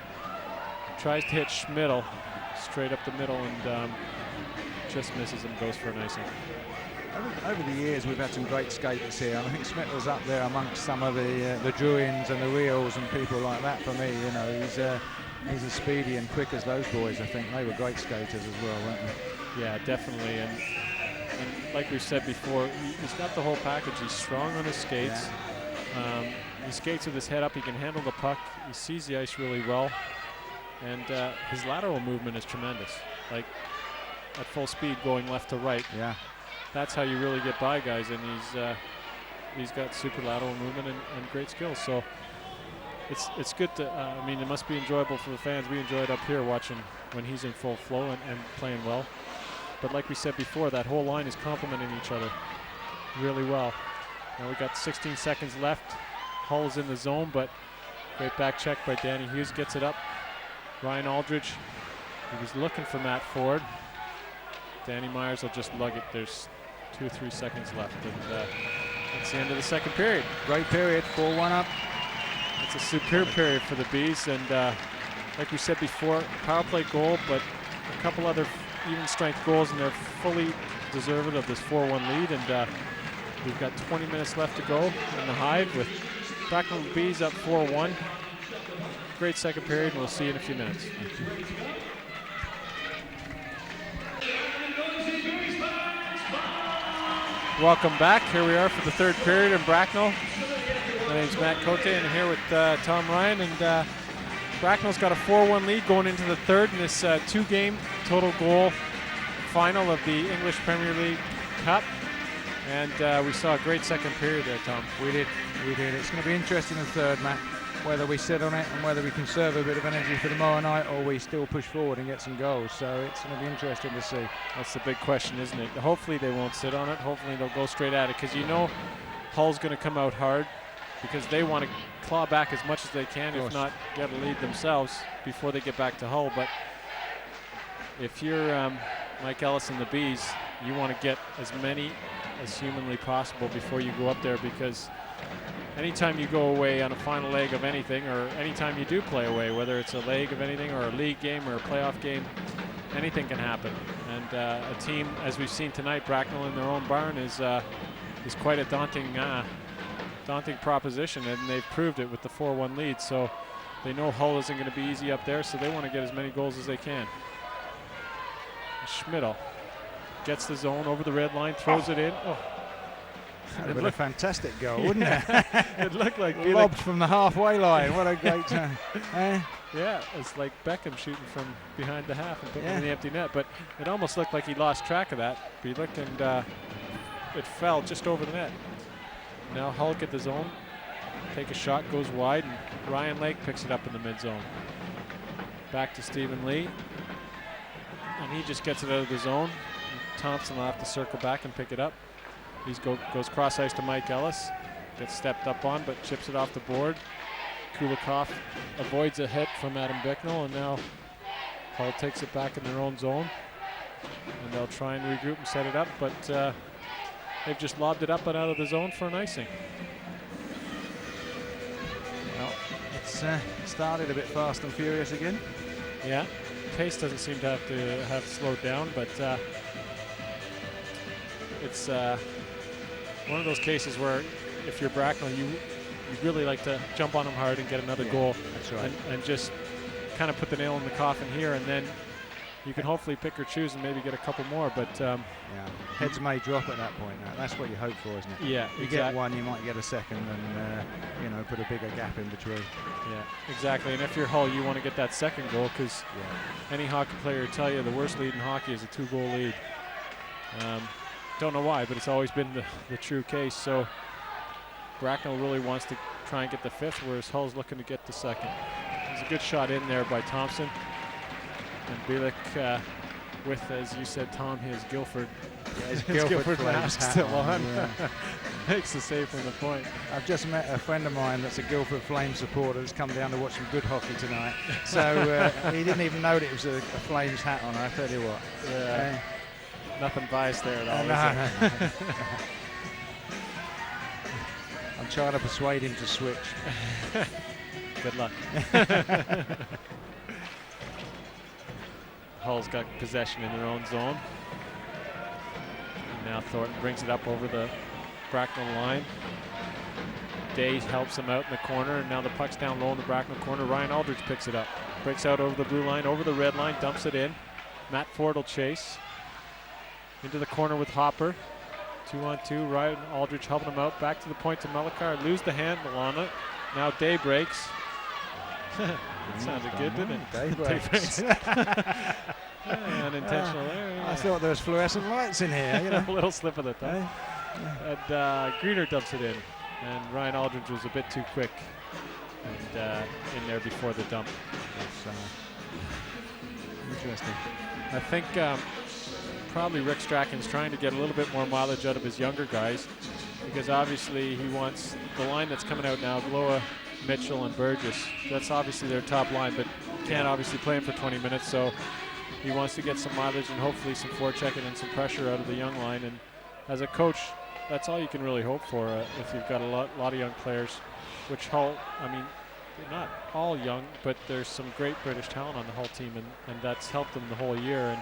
Tries to hit Schmidl straight up the middle, and just misses him, goes for an icing. Over the years, we've had some great skaters here, and I think Schmidl's up there amongst some of the Druins and the Reels and people like that for me. You know, he's as speedy and quick as those boys. I think they were great skaters as well, weren't they? Yeah, definitely. And like we've said before, he's got the whole package. He's strong on his skates. Yeah. He skates with his head up. He can handle the puck. He sees the ice really well. And his lateral movement is tremendous. Like at full speed going left to right. Yeah. That's how you really get by guys, and he's got super lateral movement and great skills. So it's good to. I mean, it must be enjoyable for the fans. We enjoy it up here watching when he's in full flow and playing well. But like we said before, that whole line is complementing each other really well. Now we got 16 seconds left. Hull's in the zone, but great back check by Danny Hughes, gets it up. Ryan Aldridge, he was looking for Matt Ford. Danny Myers will just lug it. There's 2 or 3 seconds left, and that's the end of the second period. Great period, 4-1 up. It's a superb period for the Bees, and like we said before, power play goal, but a couple other even strength goals, and they're fully deserving of this 4-1 lead. And we've got 20 minutes left to go in the Hive with Bracknell Bees up 4-1. great second period, and we'll see you in a few minutes. Welcome back. Here we are for the third period in Bracknell. My name's Matt Cote, and I'm here with Tom Ryan. And Bracknell's got a 4-1 lead going into the third in this two-game total goal final of the English Premier League Cup. And we saw a great second period there, Tom. We did. It's going to be interesting in the third, Matt, whether we sit on it and whether we conserve a bit of energy for tomorrow night or we still push forward and get some goals. So it's going to be interesting to see. That's the big question, isn't it? Hopefully they won't sit on it. Hopefully they'll go straight at it, because you know Hull's going to come out hard because they want to claw back as much as they can, if not get a lead themselves before they get back to Hull. But if you're Mike Ellis and the Bees, you want to get as many as humanly possible before you go up there, because anytime you go away on a final leg of anything, or anytime you do play away, whether it's a leg of anything or a league game or a playoff game, anything can happen. And a team, as we've seen tonight, Bracknell in their own barn, is quite a daunting proposition, and they've proved it with the 4-1 lead. So they know Hull isn't going to be easy up there, so they want to get as many goals as they can. Schmidl gets the zone over the red line, throws it in. Oh. That would have been a fantastic goal, wouldn't it? It looked like lobbed from the halfway line. What a great time. Yeah, it's like Beckham shooting from behind the half and putting it in the empty net. But it almost looked like he lost track of that. But he looked, and it fell just over the net. Now Hull get the zone, take a shot, goes wide, and Ryan Lake picks it up in the mid zone. Back to Stephen Lee, and he just gets it out of the zone. Thompson will have to circle back and pick it up. He goes cross ice to Mike Ellis, gets stepped up on, but chips it off the board. Kulikov avoids a hit from Adam Bicknell, and now Hull takes it back in their own zone. And they'll try and regroup and set it up, but they've just lobbed it up and out of the zone for an icing. Well, it's started a bit fast and furious again. Yeah, pace doesn't seem to have slowed down, but it's one of those cases where if you're Bracknell, you really like to jump on them hard and get another goal. That's right. And just kind of put the nail in the coffin here, and then you can hopefully pick or choose and maybe get a couple more. But heads may drop at that point. Now. That's what you hope for, isn't it? Yeah, you get one, you might get a second, and put a bigger gap in between. Yeah, exactly. And if you're Hull, you want to get that second goal, because any hockey player will tell you the worst lead in hockey is a 2-goal lead. Don't know why, but it's always been the true case. So Bracknell really wants to try and get the fifth, whereas Hull's looking to get the second. There's a good shot in there by Thompson. And Bielik with, as you said, Tom, his Guildford. His Guildford mask still on. Makes the save from the point. I've just met a friend of mine that's a Guildford Flames supporter who's come down to watch some good hockey tonight. So he didn't even know that it was a Flames hat on, I tell you what. Yeah. Nothing biased there at all. No. I'm trying to persuade him to switch. Good luck. Hull's got possession in their own zone. And now Thornton brings it up over the Bracknell line. Day helps him out in the corner, and now the puck's down low in the Bracknell corner. Ryan Aldridge picks it up. Breaks out over the blue line, over the red line, dumps it in. Matt Ford will chase. Into the corner with Hopper. 2-on-2, Ryan Aldridge helping him out. Back to the point to Melikar. Lose the handle on it. Now Day breaks. That sounded good, didn't it? Day breaks. Unintentional there. I thought there was fluorescent lights in here. A little slip of the tongue. And Greener dumps it in. And Ryan Aldridge was a bit too quick. And in there before the dump. Interesting. I think probably Rick Strachan's trying to get a little bit more mileage out of his younger guys, because obviously he wants the line that's coming out now, Gloa, Mitchell, and Burgess. That's obviously their top line, but can't obviously play him for 20 minutes, so he wants to get some mileage and hopefully some forechecking and some pressure out of the young line. And as a coach, that's all you can really hope for if you've got a lot of young players, which Hull, I mean, they're not all young, but there's some great British talent on the Hull team, and that's helped them the whole year. And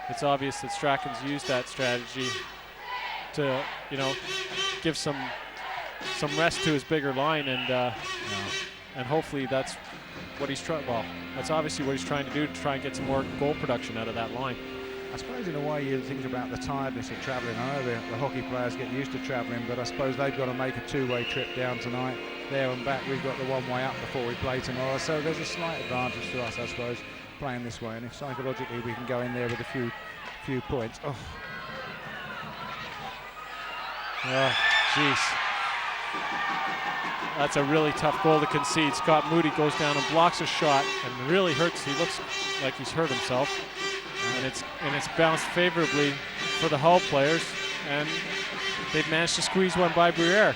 it's obvious that Strachan's used that strategy to, give some rest to his bigger line, and and hopefully that's what he's trying. Well, that's obviously what he's trying to do, to try and get some more goal production out of that line. I suppose in a way you think about the tiredness of travelling. I know the hockey players get used to travelling, but I suppose they've got to make a two-way trip down tonight. There and back, we've got the one-way up before we play tomorrow, so there's a slight advantage to us, I suppose, playing this way. And if psychologically we can go in there with a few points. Oh, Jeez. That's a really tough goal to concede. Scott Moody goes down and blocks a shot and really hurts. He looks like he's hurt himself. And it's bounced favorably for the Hull players, and they've managed to squeeze one by Briere.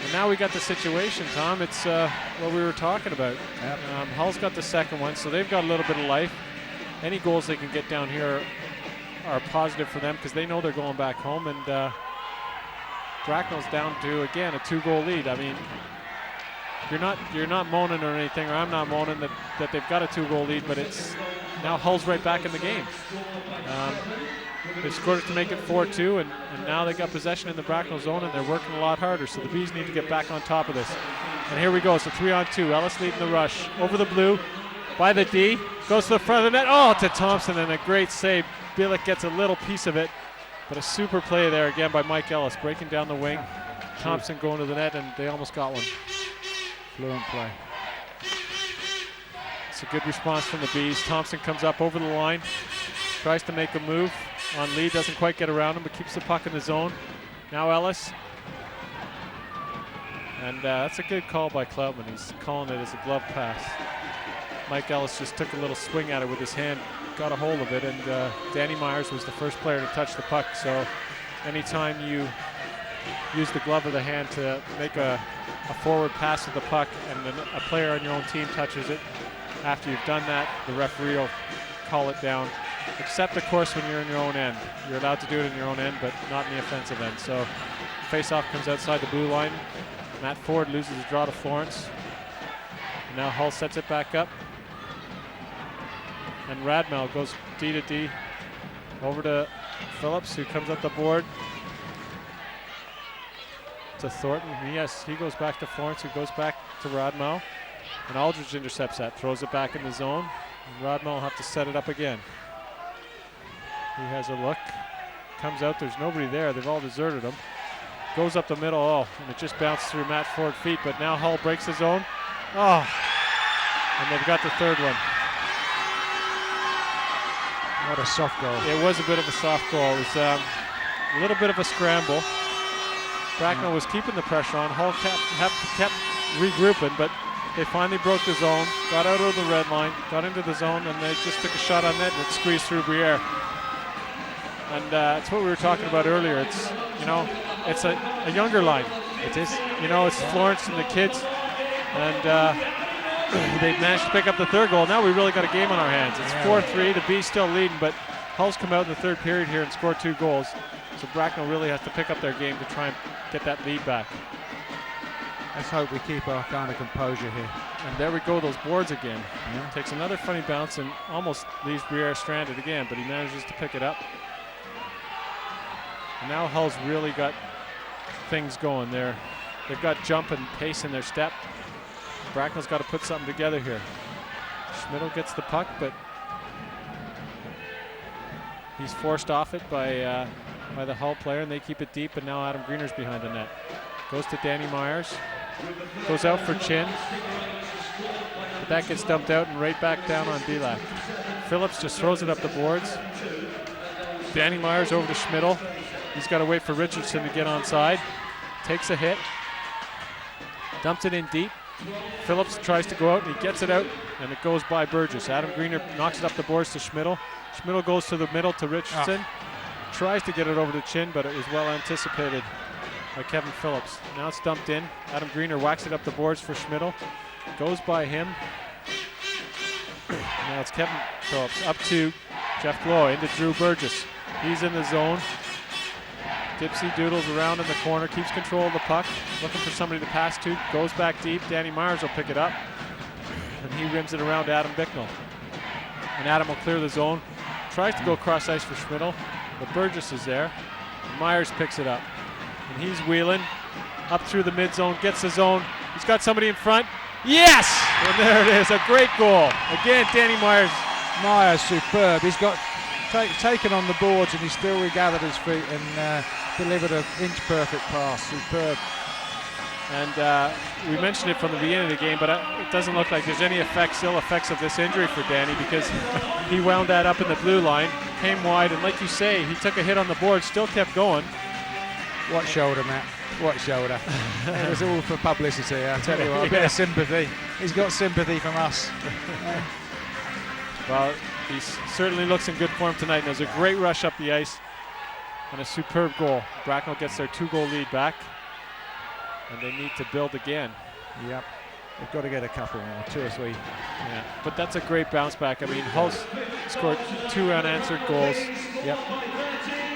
And now we got the situation, Tom. It's what we were talking about. Yep. Hull's got the second one, so they've got a little bit of life. Any goals they can get down here are positive for them because they know they're going back home. And Bracknell's down to, again, a 2-goal lead. I mean, you're not moaning or anything, or I'm not moaning that they've got a 2-goal lead, but it's now Hull's right back in the game. They scored it to make it 4-2, and now they got possession in the Bracknell zone, and they're working a lot harder, so the Bees need to get back on top of this. And here we go, it's a 3-on-2. Ellis leading the rush. Over the blue, by the D, goes to the front of the net. Oh, to Thompson, and a great save. Bielik gets a little piece of it, but a super play there again by Mike Ellis, breaking down the wing. Thompson going to the net, and they almost got one. fluent play. It's a good response from the Bees. Thompson comes up over the line, tries to make a move on Lee, doesn't quite get around him, but keeps the puck in the zone. Now Ellis. And that's a good call by Cloutman. He's calling it as a glove pass. Mike Ellis just took a little swing at it with his hand, got a hold of it, and Danny Myers was the first player to touch the puck. So anytime you use the glove of the hand to make a forward pass of the puck and then a player on your own team touches it, after you've done that, the referee will call it down. Except, of course, when you're in your own end. You're allowed to do it in your own end, but not in the offensive end. So face-off comes outside the blue line. Matt Ford loses the draw to Florence. And now Hull sets it back up. And Radmel goes D to D over to Phillips, who comes up the board to Thornton. Yes, he goes back to Florence, who goes back to Radmel. And Aldridge intercepts that, throws it back in the zone. And Radmel will have to set it up again. He has a look, comes out, there's nobody there, they've all deserted him. Goes up the middle, oh, and it just bounced through Matt Ford's feet, but now Hull breaks the zone. Oh, and they've got the third one. What a soft goal. It was a bit of a soft goal. It was a little bit of a scramble. Bracknell was keeping the pressure on. Hull kept regrouping, but they finally broke the zone, got out of the red line, got into the zone, and they just took a shot on net and it squeezed through Briere. And it's what we were talking about earlier. It's, you know, it's a younger line. It is. You know, it's Florence and the kids, and they've managed to pick up the third goal. Now we really got a game on our hands. It's 4-3. The Bees still leading, but Hull's come out in the third period here and scored 2 goals. So Bracknell really has to pick up their game to try and get that lead back. Let's hope we keep our kind of composure here. And there we go, those boards again. Yeah. Takes another funny bounce and almost leaves Briere stranded again, but he manages to pick it up. And now Hull's really got things going there. They've got jump and pace in their step. Bracknell's got to put something together here. Schmidl gets the puck, but he's forced off it by the Hull player, and they keep it deep, and now Adam Greener's behind the net. Goes to Danny Myers. Goes out for Chin. But that gets dumped out and right back down on Bielak. Phillips just throws it up the boards. Danny Myers over to Schmidl. He's got to wait for Richardson to get onside. Takes a hit. Dumps it in deep. Phillips tries to go out and he gets it out and it goes by Burgess. Adam Greener knocks it up the boards to Schmidl. Schmidl goes to the middle to Richardson. Tries to get it over to Chin, but it was well anticipated by Kevin Phillips. Now it's dumped in. Adam Greener whacks it up the boards for Schmidl. Goes by him. Now it's Kevin Phillips up to Jeff Gloy, into Drew Burgess. He's in the zone. Dipsy doodles around in the corner, keeps control of the puck, looking for somebody to pass to, goes back deep. Danny Myers will pick it up, and he rims it around to Adam Bicknell. And Adam will clear the zone, tries to go cross ice for Schmidl, but Burgess is there. Myers picks it up, and he's wheeling up through the mid zone, gets the zone. He's got somebody in front. Yes! And there it is, a great goal. Again, Danny Myers. Myers, superb. He's got taken on the boards and he still regathered his feet and delivered an inch-perfect pass. Superb. And we mentioned it from the beginning of the game, but it doesn't look like there's any still effects of this injury for Danny, because he wound that up in the blue line, came wide, and like you say, he took a hit on the board, still kept going. What shoulder, Matt? What shoulder? It was all for publicity, I tell you what. A bit of sympathy. He's got sympathy from us. Well, he certainly looks in good form tonight, and there's a great rush up the ice and a superb goal. Bracknell gets their 2-goal lead back, and they need to build again. Yep. They've got to get a couple more, 2 or 3. Yeah, but that's a great bounce back. I mean, Hull's scored 2 unanswered goals. Yep.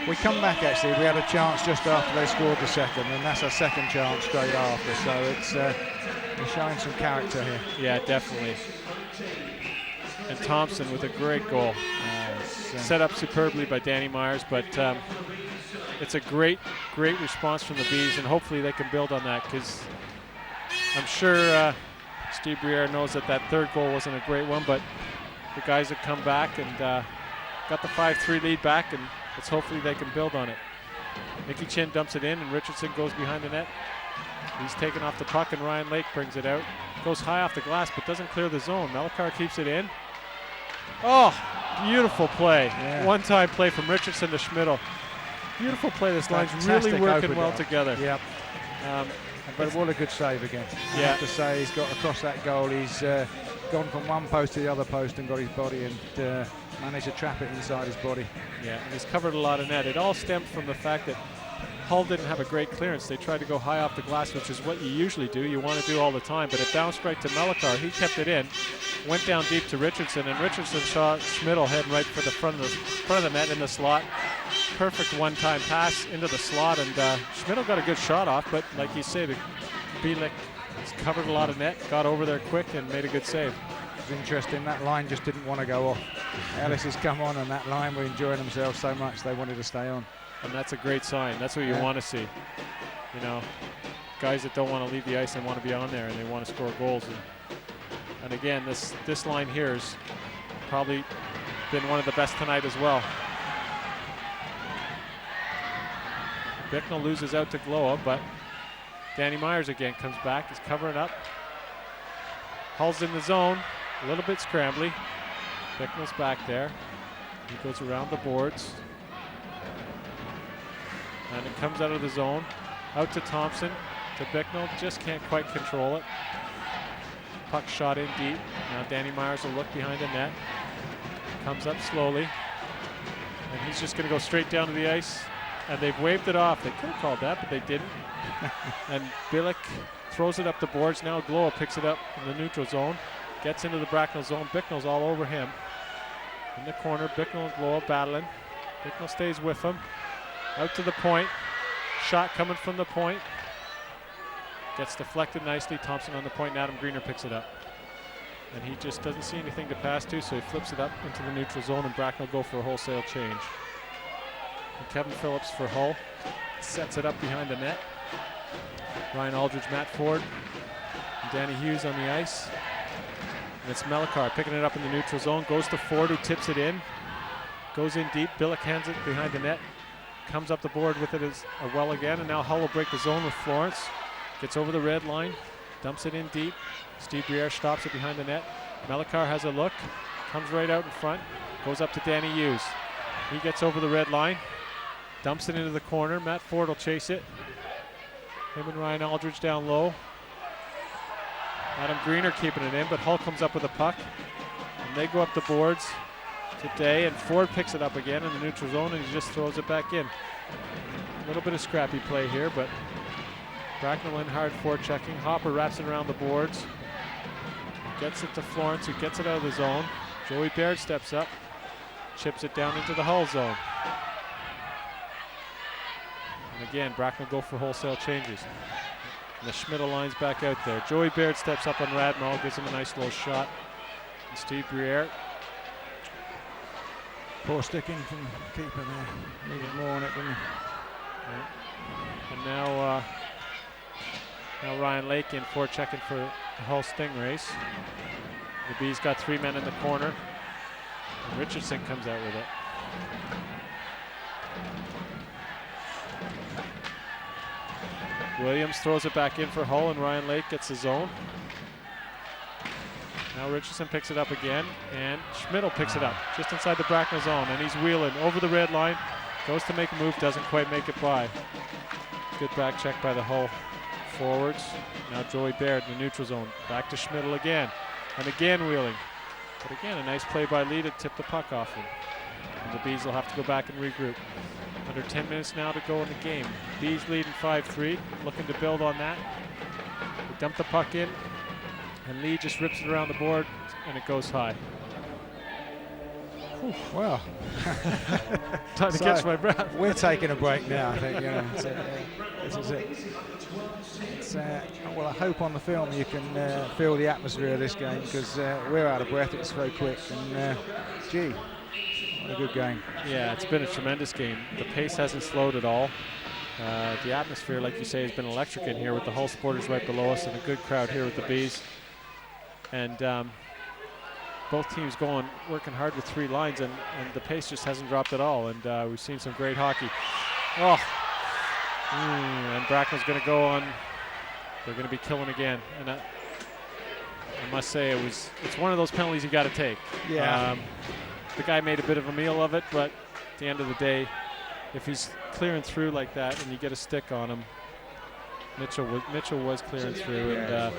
We come back, actually. We had a chance just after they scored the second, and that's our second chance straight after. So it's they're showing some character here. Yeah, definitely. And Thompson with a great goal. Set up superbly by Danny Myers, but it's a great response from the Bees, and hopefully they can build on that, because I'm sure Steve Briere knows that 3rd goal wasn't a great one, but the guys have come back and got the 5-3 lead back, and let's hopefully they can build on it. Mickey Chin dumps it in, and Richardson goes behind the net. He's taken off the puck, and Ryan Lake brings it out. Goes high off the glass, but doesn't clear the zone. Melchior keeps it in. Oh, beautiful play. Yeah. One-time play from Richardson to Schmidl. Beautiful play. This line's really working well together. Yep. But what a good save again. I have to say, he's got across that goal. He's gone from one post to the other post and got his body and managed to trap it inside his body. Yeah, and he's covered a lot of net. It all stemmed from the fact that Hull didn't have a great clearance. They tried to go high off the glass, which is what you usually do. You want to do all the time, but it bounced right to Melchior. He kept it in, went down deep to Richardson, and Richardson saw Schmidl heading right for the front of the net in the slot. Perfect one-time pass into the slot, and Schmidl got a good shot off, but like you say, Bielik has covered a lot of net, got over there quick, and made a good save. It's interesting, that line just didn't want to go off. Ellis has come on, and that line were enjoying themselves so much they wanted to stay on. And that's a great sign. That's what you want to see. You know, guys that don't want to leave the ice and want to be on there, and they want to score goals. And again, this line here has probably been one of the best tonight as well. Bicknell loses out to Gloa, but Danny Myers again comes back. He's covering up. Hull's in the zone, a little bit scrambly. Bicknell's back there. He goes around the boards. And it comes out of the zone. Out to Thompson, to Bicknell, just can't quite control it. Puck shot in deep. Now Danny Myers will look behind the net. Comes up slowly. And he's just gonna go straight down to the ice. And they've waved it off. They could have called that, but they didn't. And Bielik throws it up the boards. Now Gloa picks it up in the neutral zone. Gets into the Bracknell zone. Bicknell's all over him. In the corner, Bicknell and Gloa battling. Bicknell stays with him. Out to the point. Shot coming from the point. Gets deflected nicely. Thompson on the point, and Adam Greener picks it up. And he just doesn't see anything to pass to, so he flips it up into the neutral zone, and Bracknell go for a wholesale change. And Kevin Phillips for Hull sets it up behind the net. Ryan Aldridge, Matt Ford, and Danny Hughes on the ice. And it's Melchior picking it up in the neutral zone. Goes to Ford, who tips it in. Goes in deep. Bielik hands it behind the net. Comes up the board with it as well again, and now Hull will break the zone with Florence. Gets over the red line, dumps it in deep. Steve Briere stops it behind the net. Melchior has a look, comes right out in front, goes up to Danny Hughes. He gets over the red line, dumps it into the corner. Matt Ford will chase it. Him and Ryan Aldridge down low. Adam Greener keeping it in, but Hull comes up with a puck, and they go up the boards today, and Ford picks it up again in the neutral zone, and he just throws it back in. A little bit of scrappy play here, but Bracknell in hard forechecking. Hopper wraps it around the boards. Gets it to Florence, who gets it out of the zone. Joey Baird steps up, chips it down into the Hull zone. And again, Bracknell go for wholesale changes. And the Schmidl line's back out there. Joey Baird steps up on Radmal, gives him a nice little shot. And Steve Briere. Poor sticking from the keeper there. Needed more on it, didn't he? And now Now Ryan Lake in for checking for the Hull Stingrays. The Bees got 3 men in the corner. And Richardson comes out with it. Williams throws it back in for Hull, and Ryan Lake gets his zone. Now Richardson picks it up again, and Schmidl picks it up just inside the Bracknell zone, and he's wheeling over the red line. Goes to make a move, doesn't quite make it by. Good back check by the Hull forwards. Now Joey Baird in the neutral zone. Back to Schmidl again, and again wheeling. But again, a nice play by Lee to tip the puck off him. And the Bees will have to go back and regroup. Under 10 minutes now to go in the game. Bees leading 5-3, looking to build on that. They dump the puck in, and Lee just rips it around the board, and it goes high. Well, time to catch my breath. We're taking a break now, I think. You know, this is it. Well, I hope on the film you can feel the atmosphere of this game, because we're out of breath. It's very quick, and gee, what a good game. Yeah, it's been a tremendous game. The pace hasn't slowed at all. The atmosphere, like you say, has been electric in here with the Hull supporters right below us and a good crowd here with the Bees. And both teams working hard with 3 lines, and the pace just hasn't dropped at all. And we've seen some great hockey. Oh, and Bracknell's going to go on. They're going to be killing again. And I must say, it's one of those penalties you got to take. Yeah. The guy made a bit of a meal of it, but at the end of the day, if he's clearing through like that and you get a stick on him, Mitchell was clearing through, and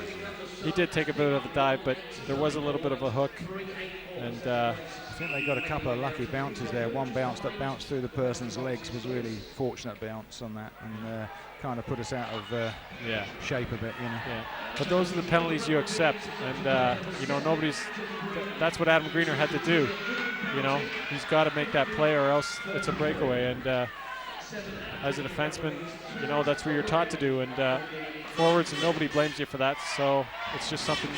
he did take a bit of a dive, but there was a little bit of a hook, and I think they got a couple of lucky bounces there. One bounce that bounced through the person's legs was really fortunate bounce on that, and kind of put us out of shape a bit, you know. Yeah, but those are the penalties you accept, and you know, that's what Adam Greener had to do. You know, he's got to make that play, or else it's a breakaway. And as a defenseman, you know, that's what you're taught to do. And forwards, and nobody blames you for that. So it's just something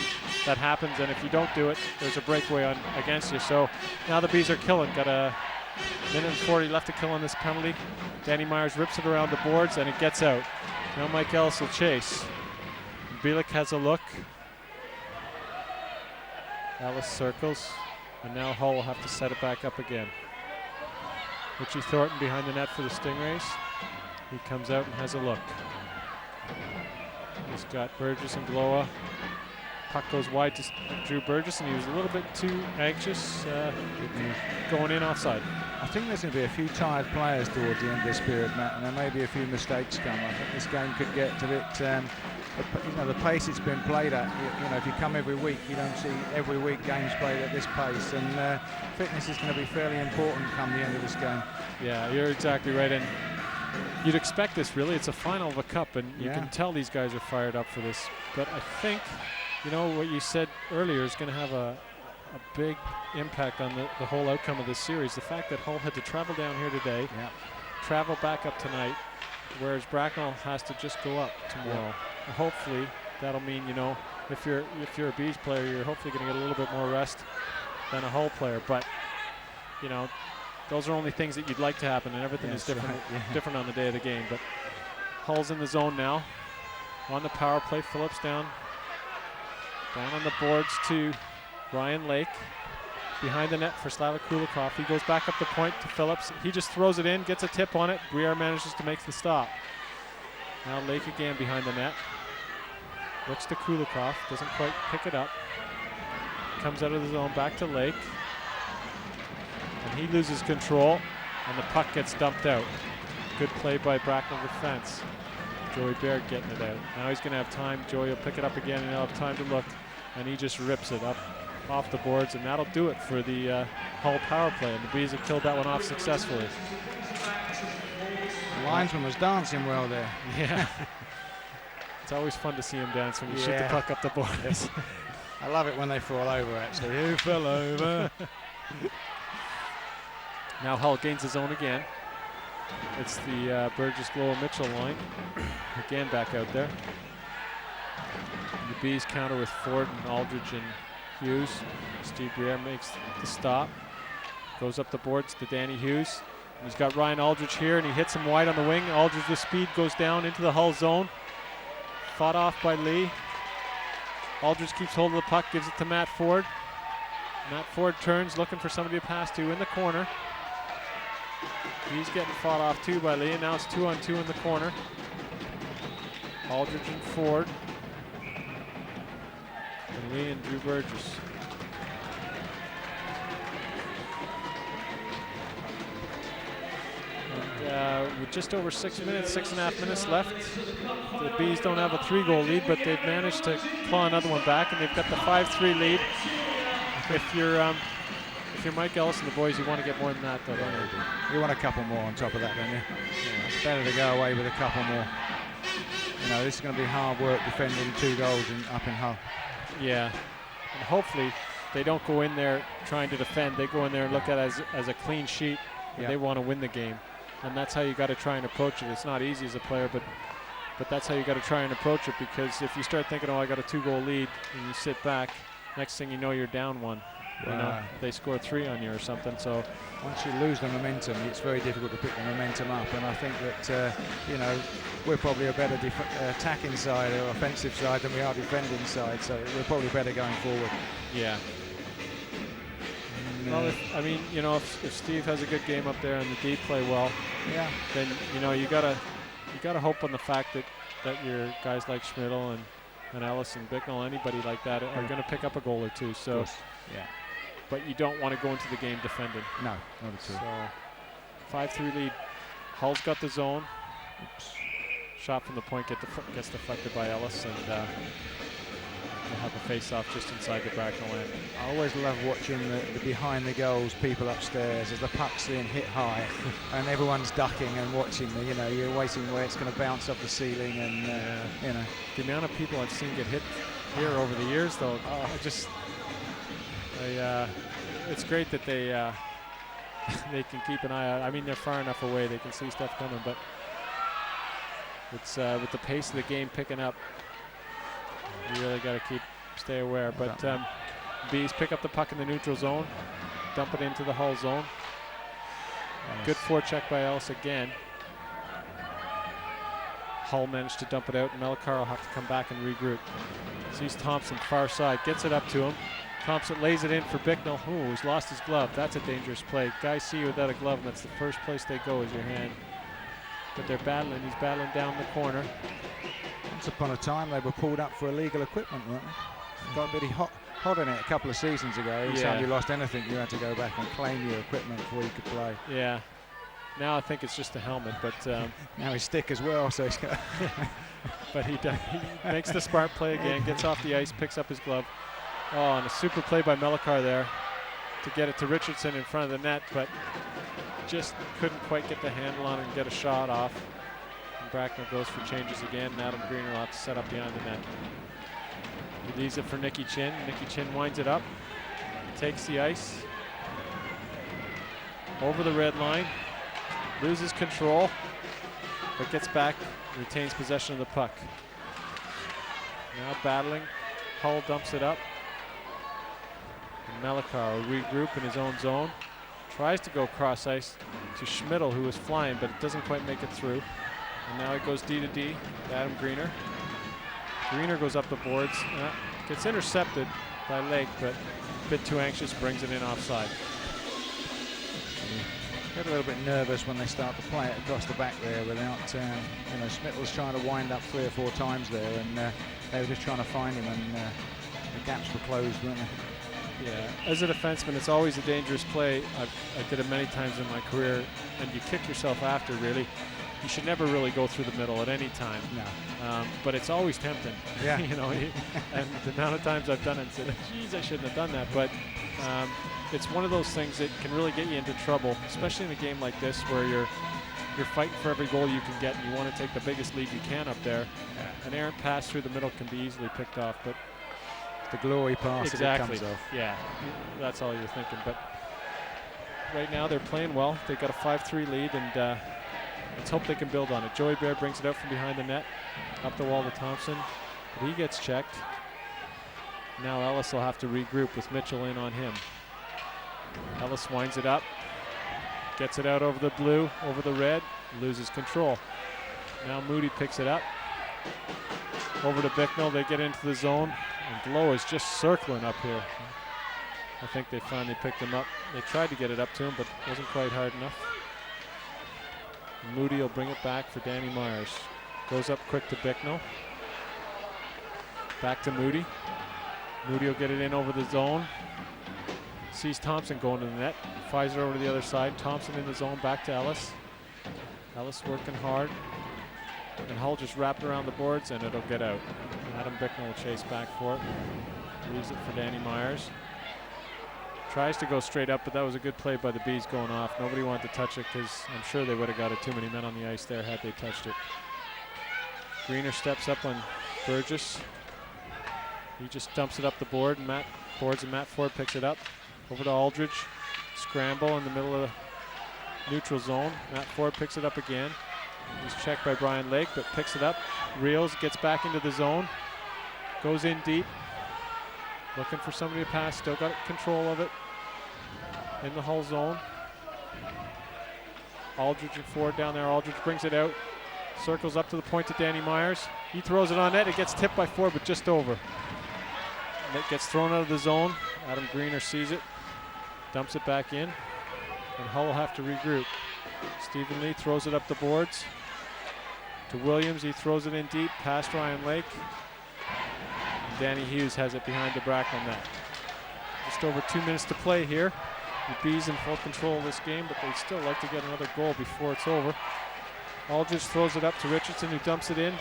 that happens. And if you don't do it, there's a breakaway against you. So now the Bees are killing. Got a minute and 40 left to kill on this penalty. Danny Myers rips it around the boards, and it gets out. Now Mike Ellis will chase. Bielik has a look. Ellis circles. And now Hull will have to set it back up again. Richie Thornton behind the net for the Stingrays. He comes out and has a look. He's got Burgess and Gloa. Puck goes wide to Drew Burgess, and he was a little bit too anxious going in offside. I think there's going to be a few tired players towards the end of this period, Matt, and there may be a few mistakes come. I think this game could get a bit, you know, the pace it's been played at. You know, if you come every week, you don't see every week games played at this pace, and fitness is going to be fairly important come the end of this game. Yeah, you're exactly right, and you'd expect this, really. It's a final of a cup, and you can tell these guys are fired up for this. But I think, you know, what you said earlier is going to have a big impact on the whole outcome of this series. The fact that Hull had to travel down here today, travel back up tonight, whereas Bracknell has to just go up tomorrow. Hopefully that'll mean, you know, if you're a Bees player, you're hopefully going to get a little bit more rest than a Hull player. But, you know, those are only things that you'd like to happen, and everything is different, different on the day of the game. But Hull's in the zone now. On the power play, Phillips down on the boards to Ryan Lake. Behind the net for Slava Kulikov. He goes back up the point to Phillips. He just throws it in, gets a tip on it. Briere manages to make the stop. Now Lake again behind the net. Looks to Kulikov, doesn't quite pick it up. Comes out of the zone, back to Lake. And he loses control, and the puck gets dumped out. Good play by Bracknell defense. Joey Baird getting it out. Now he's going to have time. Joey will pick it up again, and he'll have time to look. And he just rips it up off the boards, and that'll do it for the Hull power play. And the Bees have killed that one off successfully. The linesman was dancing well there. Yeah. It's always fun to see him dance when you shoot the puck up the boards. I love it when they fall over, actually. Who fell over? Now Hull gains his own again. It's the Burgess, Glow, Mitchell line. Again back out there. And the Bees counter with Ford and Aldridge and Hughes. Steve Briere makes the stop. Goes up the boards to Danny Hughes. And he's got Ryan Aldridge here, and he hits him wide on the wing. Aldridge with speed goes down into the Hull zone. Fought off by Lee. Aldridge keeps hold of the puck, gives it to Matt Ford. Matt Ford turns, looking for somebody to pass to in the corner. He's getting fought off too by Lee, and now it's 2-on-2 in the corner. Aldridge and Ford. And Lee and Drew Burgess. And with just over 6 minutes, 6.5 minutes left, the Bees don't have a 3-goal lead, but they've managed to claw another one back, and they've got the 5-3 lead. If you're Mike Ellis and the boys, you want to get more than that, though, don't you? You want a couple more on top of that, don't you? Yeah, it's better to go away with a couple more. You know, this is going to be hard work defending 2 goals up in Hull. Yeah, and hopefully they don't go in there trying to defend. They go in there and look at it as a clean sheet, and they want to win the game. And that's how you got to try and approach it. It's not easy as a player, but that's how you got to try and approach it, because if you start thinking, oh, I got a 2-goal lead, and you sit back, next thing you know, you're down 1. You know, they score 3 on you or something. So once you lose the momentum, it's very difficult to pick the momentum up. And I think that you know, we're probably a better attacking side or offensive side than we are defending side. So we're probably better going forward. Yeah. Well, if Steve has a good game up there and the D play well, then you gotta hope on the fact that your guys like Schmidl and Ellis and Bicknell, anybody like that, are going to pick up a goal or 2. So but you don't want to go into the game defending. No, not at all. So 5-3 lead. Hull's got the zone. Oops. Shot from the point gets deflected by Ellis, and we'll have a face-off just inside the Bracknell end. I always love watching the behind the goals people upstairs as the puck's being hit high and everyone's ducking and watching. You're waiting where it's going to bounce off the ceiling, and the amount of people I've seen get hit here over the years, though, it's great that they can keep an eye out. I mean, they're far enough away; they can see stuff coming, but it's with the pace of the game picking up, you really got to stay aware. But Bees pick up the puck in the neutral zone, dump it into the Hull zone. Nice. Good forecheck by Ellis again. Hull managed to dump it out, and Melkar will have to come back and regroup. Sees Thompson far side, gets it up to him. Thompson lays it in for Bicknell, who's lost his glove. That's a dangerous play. Guys see you without a glove, and that's the first place they go is your hand. But they're battling. He's battling down the corner. Once upon a time, they were pulled up for illegal equipment, weren't they? Got really hot in it a couple of seasons ago. Every time you lost anything, you had to go back and claim your equipment before you could play. Yeah. Now I think it's just a helmet, but now his stick as well. So he's got but he makes the smart play again. Gets off the ice, picks up his glove. Oh, and a super play by Melkar there to get it to Richardson in front of the net, but just couldn't quite get the handle on it and get a shot off. And Bracknell goes for changes again, and Adam Greener will have to set up behind the net. He leaves it for Nicky Chin. Nicky Chin winds it up, takes the ice, over the red line, loses control, but gets back, retains possession of the puck. Now battling, Hull dumps it up. Melkar will regroup in his own zone. Tries to go cross ice to Schmidl, who is flying, but it doesn't quite make it through. And now it goes D to D to Adam Greener. Greener goes up the boards. Gets intercepted by Lake, but a bit too anxious, brings it in offside. Get a little bit nervous when they start to play it across the back there without, Schmidt was trying to wind up 3 or 4 times there, and they were just trying to find him, and the gaps were closed, weren't they? Yeah, as a defenseman, it's always a dangerous play. I did it many times in my career, and you kick yourself after, really. You should never really go through the middle at any time. No. But it's always tempting. Yeah. And the amount of times I've done it and said, geez, I shouldn't have done that. But it's one of those things that can really get you into trouble, especially in a game like this where you're fighting for every goal you can get, and you want to take the biggest lead you can up there. Yeah. An errant pass through the middle can be easily picked off, but the glory pass exactly. It comes off. Yeah, that's all you're thinking. But right now they're playing well. They got a 5-3 lead, and let's hope they can build on it. Joey Bear brings it out from behind the net, up the wall to Thompson, but he gets checked. Now Ellis will have to regroup with Mitchell in on him. Ellis winds it up, gets it out over the blue, over the red, loses control. Now Moody picks it up, Over to Bicknell, they get into the zone, and Blow is just circling up here. I think they finally picked him up. They tried to get it up to him, but it wasn't quite hard enough. Moody will bring it back for Danny Myers. Goes up quick to Bicknell. Back to Moody. Moody will get it in over the zone. Sees Thompson going to the net. Fires it over to the other side. Thompson in the zone, back to Ellis. Ellis working hard. And Hull just wrapped around the boards and it'll get out. Adam Bicknell will chase back for it. Leaves it for Danny Myers. Tries to go straight up, but that was a good play by the Bees going off. Nobody wanted to touch it because I'm sure they would have got it. Too many men on the ice there had they touched it. Greener steps up on Burgess. He just dumps it up the board, and Matt Ford picks it up. Over to Aldridge. Scramble in the middle of the neutral zone. Matt Ford picks it up again. He's checked by Brian Lake, but picks it up. Reels, gets back into the zone. Goes in deep. Looking for somebody to pass, still got control of it. In the Hull zone. Aldridge and Ford down there. Aldridge brings it out. Circles up to the point to Danny Myers. He throws it on net. It gets tipped by Ford, but just over. And it gets thrown out of the zone. Adam Greener sees it. Dumps it back in. And Hull will have to regroup. Stephen Lee throws it up the boards. To Williams. He throws it in deep past Ryan Lake. And Danny Hughes has it behind the Bracknell net. Just over 2 minutes to play here. The Bees in full control of this game, but they'd still like to get another goal before it's over. Aldridge throws it up to Richardson, who dumps it in.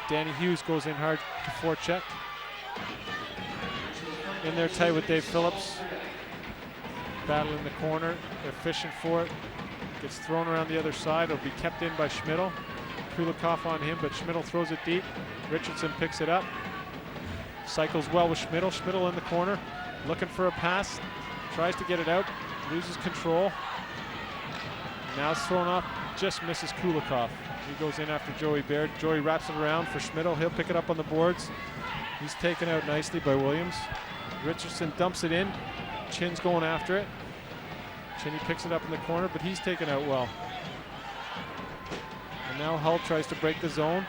Danny Hughes goes in hard before check. In there tight with Dave Phillips. Battle in the corner. They're fishing for it. Gets thrown around the other side. It'll be kept in by Schmidl. Kulikov on him, but Schmidl throws it deep. Richardson picks it up. Cycles well with Schmidl. Schmidl in the corner. Looking for a pass. Tries to get it out. Loses control. Now it's thrown off. Just misses Kulikov. He goes in after Joey Baird. Joey wraps it around for Schmidl. He'll pick it up on the boards. He's taken out nicely by Williams. Richardson dumps it in. Chin's going after it. Chinny picks it up in the corner, but he's taken out well. And now Hull tries to break the zone.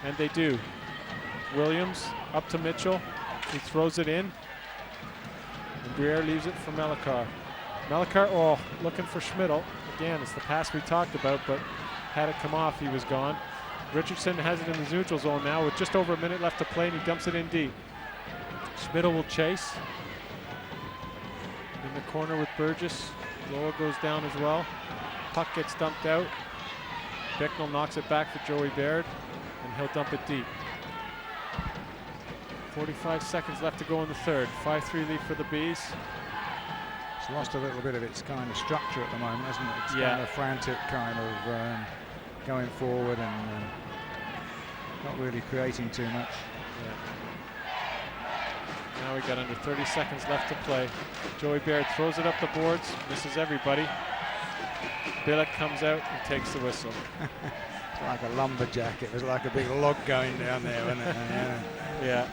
And they do. Williams up to Mitchell. He throws it in. And Briere leaves it for Melikar. Melikar, looking for Schmidl. Again, it's the pass we talked about, but had it come off, he was gone. Richardson has it in the neutral zone now with just over a minute left to play, and he dumps it in deep. Schmidl will chase. In the corner with Burgess. Loa goes down as well. Puck gets dumped out. Bicknell knocks it back for Joey Baird, and he'll dump it deep. 45 seconds left to go in the third. 5-3 lead for the Bees. It's lost a little bit of its kind of structure at the moment, hasn't it? It's kind of frantic, kind of going forward and not really creating too much. Now we got under 30 seconds left to play. Joey Baird throws it up the boards, misses everybody. Billick comes out and takes the whistle. It's like a lumberjack. It was like a big log going down there, wasn't it? Yeah.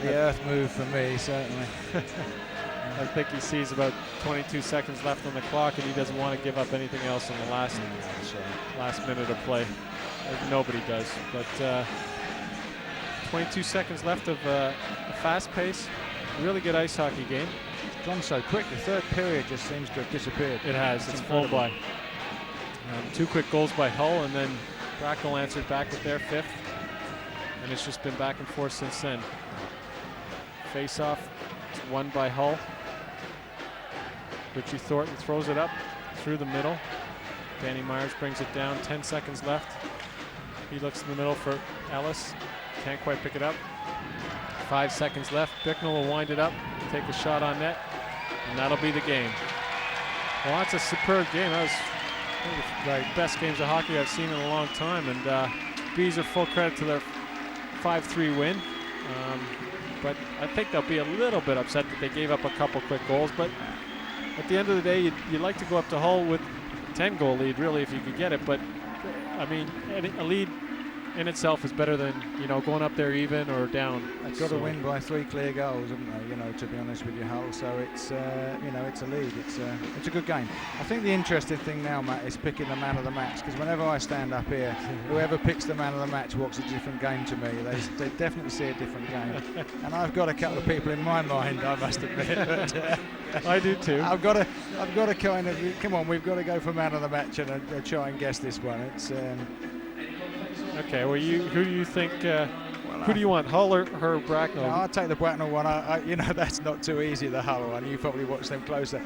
The earth moved for me, certainly. I think he sees about 22 seconds left on the clock, and he doesn't want to give up anything else in the last minute of play. Nobody does. But 22 seconds left of a fast pace, really good ice hockey game. It's gone so quick. The third period just seems to have disappeared. It has. It's flown by. 2 quick goals by Hull, and then Bracknell answered back with their 5th. And it's just been back and forth since then. Face-off, won by Hull. Richie Thornton throws it up through the middle. Danny Myers brings it down, 10 seconds left. He looks in the middle for Ellis. Can't quite pick it up. 5 seconds left. Bicknell will wind it up, take a shot on net, and that'll be the game. Well, that's a superb game. That was one of the best games of hockey I've seen in a long time, and Bees are full credit to their 5-3 win. But I think they'll be a little bit upset that they gave up a couple quick goals. But at the end of the day, you'd like to go up to Hull with a 10-goal lead, really, if you could get it. But, I mean, a lead in itself is better than, you know, going up there even or down. They've got to win by 3 clear goals, haven't they? You know, to be honest with you, Hull. So it's you know, it's a lead. It's a good game. I think the interesting thing now, Matt, is picking the man of the match, because whenever I stand up here, whoever picks the man of the match walks a different game to me. They definitely see a different game. And I've got a couple of people in my mind, I must admit. But, I do too. I've got to kind of, come on, we've got to go for man of the match and try and guess this one. It's okay. Well, who do you think? Who do you want, Hull or Bracknell? No, I'll take the Bracknell one. You know, that's not too easy, the Hull one. You probably watch them closer.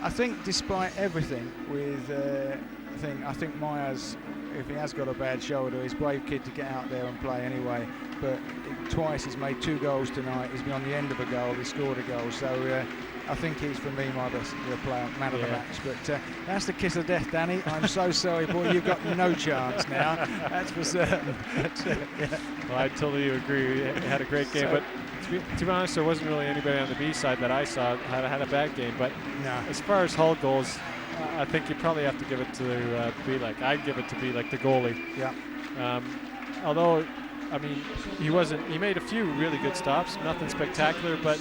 I think despite everything with I think Myers, if he has got a bad shoulder, he's a brave kid to get out there and play anyway. But twice he's made 2 goals tonight. He's been on the end of a goal. He scored a goal. So I think he's, for me, my best player, man of the match. But that's the kiss of death, Danny. I'm so sorry, boy. You've got no chance now. That's for certain. Well, I totally agree. He had a great game. But to be honest, there wasn't really anybody on the B side that I saw had a bad game. But as far as Hull goes, I think you probably have to give it to Bielek. I'd give it to Bielek, the goalie. Yeah. Although, I mean, he made a few really good stops, nothing spectacular, but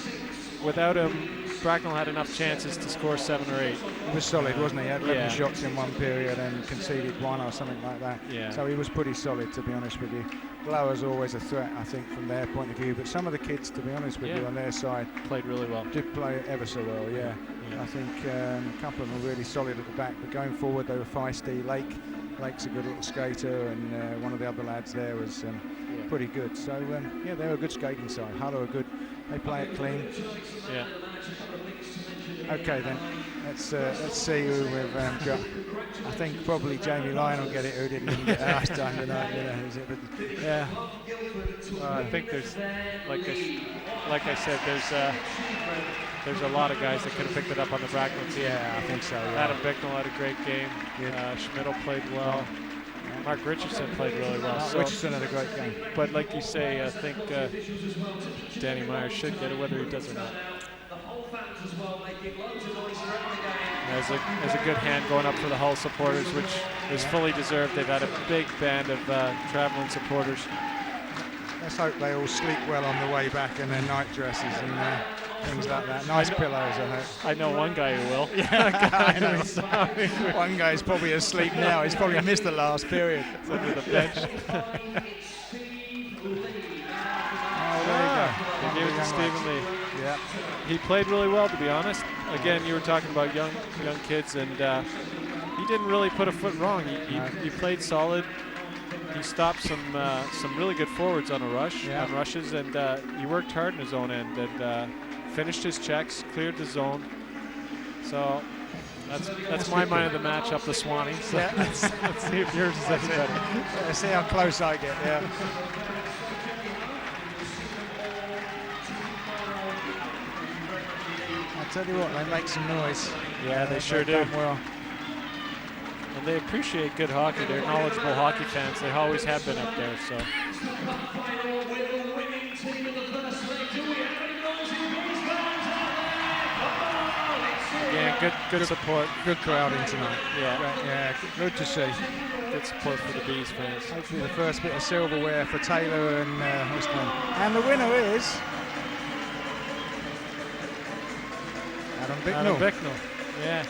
without him, Bracknell had enough chances to score 7 or 8. He was solid, wasn't he? He had 11 shots in one period and conceded 1 or something like that. Yeah. So he was pretty solid, to be honest with you. Glower's always a threat, I think, from their point of view. But some of the kids, to be honest with you, on their side, played really well. Did play ever so well, yeah. I think a couple of them were really solid at the back. But going forward, they were feisty. Lake's a good little skater, and one of the other lads there was pretty good. So yeah, they're a good skating side. Hull are good. They play it clean. Yeah. Okay then, let's see who we've got. I think probably Jamie Lyon will get it, who didn't even get asked done tonight. You know, is it? But, yeah. I think there's, like I said, there's a lot of guys that could have picked it up on the Bracknell team. Yeah, I think so. Yeah. Adam Bicknell had a great game. Schmidl played well. Mark Richardson played really well. Mark Richardson had a great game. But like you say, I think Danny Myers should get it, whether he does or not. There's a good hand going up for the Hull supporters, which is fully deserved. They've had a big band of traveling supporters. Let's hope they all sleep well on the way back in their night dresses and things like that. Nice pillows, I hope. I know one guy who will. I know. One guy's probably asleep now. He's probably missed the last period. It's under the bench. There you go. They gave it to Stephen Lee. Yeah. He played really well, to be honest. Again, you were talking about young kids, and he didn't really put a foot wrong. He played solid. He stopped some really good forwards on on rushes, and he worked hard in his own end and finished his checks, cleared the zone. So that's my mind of the match up the Swanee. So let's see if yours is any better. Let's see how close I get. Yeah. I tell you what, they make some noise. Yeah, they sure do. Well. And they appreciate good hockey. They're knowledgeable hockey fans. They always have been up there. So. Yeah, good support. Good crowding tonight. Yeah, good to see. Good support for the Bees fans. Hopefully the first bit of silverware for Taylor and Huston. And the winner is Adam Bicknell. Yeah.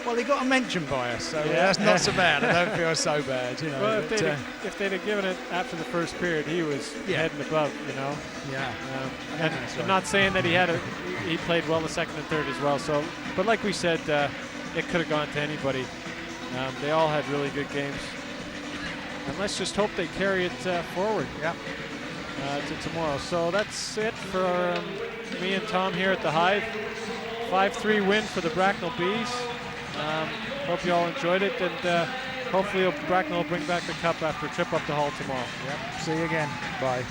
Well, he got a mention by us, so that's not so bad. I don't feel so bad, you know. Well, if they'd have given it after the first period, he was heading above, you know. Yeah. And I'm not saying that he played well the second and third as well. So, but like we said, it could have gone to anybody. They all had really good games, and let's just hope they carry it forward. Yeah. To tomorrow. So that's it for me and Tom here at the Hive. 5-3 win for the Bracknell Bees. Hope you all enjoyed it, and hopefully Bracknell will bring back the cup after a trip up to Hull tomorrow. Yep. See you again. Bye.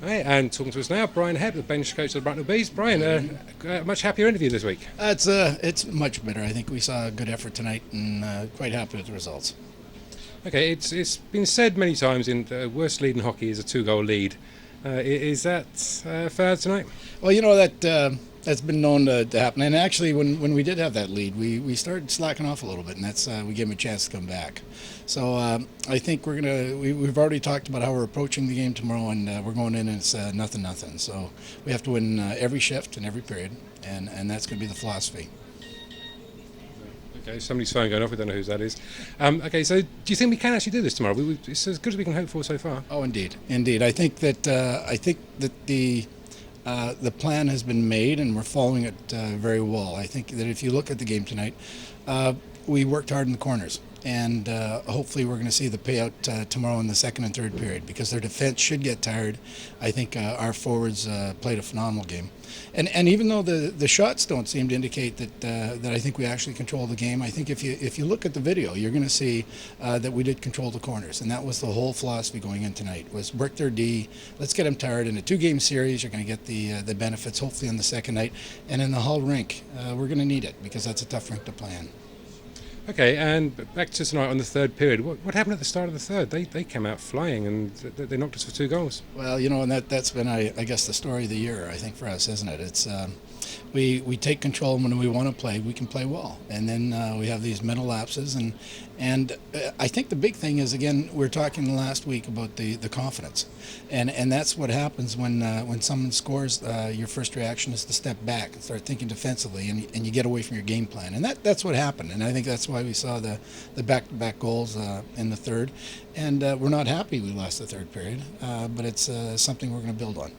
Hey, and talking to us now, Brian Hebb, the bench coach of the Bracknell Bees. Brian, much happier interview this week. It's much better. I think we saw a good effort tonight, and quite happy with the results. Okay, it's been said many times in the worst lead in hockey is a 2-goal lead. Is that fair tonight? Well, you know that That's been known to happen. And actually, when we did have that lead, we started slacking off a little bit, and that's we gave them a chance to come back. So I think we've already talked about how we're approaching the game tomorrow, and we're going in and it's 0-0. So we have to win every shift and every period, and that's going to be the philosophy. Okay, somebody's phone going off. We don't know whose that is. Okay, so do you think we can actually do this tomorrow? It's as good as we can hope for so far. Oh, indeed. I think that the plan has been made, and we're following it very well. I think that if you look at the game tonight, we worked hard in the corners, and hopefully we're going to see the payout tomorrow in the second and third period, because their defense should get tired. I think our forwards played a phenomenal game. And even though the shots don't seem to indicate that I think we actually controlled the game, I think if you look at the video, you're going to see that we did control the corners, and that was the whole philosophy going in tonight, was work their D, let's get them tired. In a 2-game series, you're going to get the benefits hopefully on the second night, and in the Hull rink, we're going to need it, because that's a tough rink to play in. Okay, and back to tonight on the third period. What happened at the start of the third? They came out flying and they knocked us for 2 goals. Well, and that's been, I guess, the story of the year, I think, for us, isn't it? It's we take control when we want to play. We can play well, and then we have these mental lapses, and I think the big thing is, again, we were talking last week about the confidence, and that's what happens when someone scores. Your first reaction is to step back and start thinking defensively, and you get away from your game plan, and that's what happened, and I think that's why we saw the back-to-back goals in the third, and we're not happy we lost the third period, but it's something we're going to build on.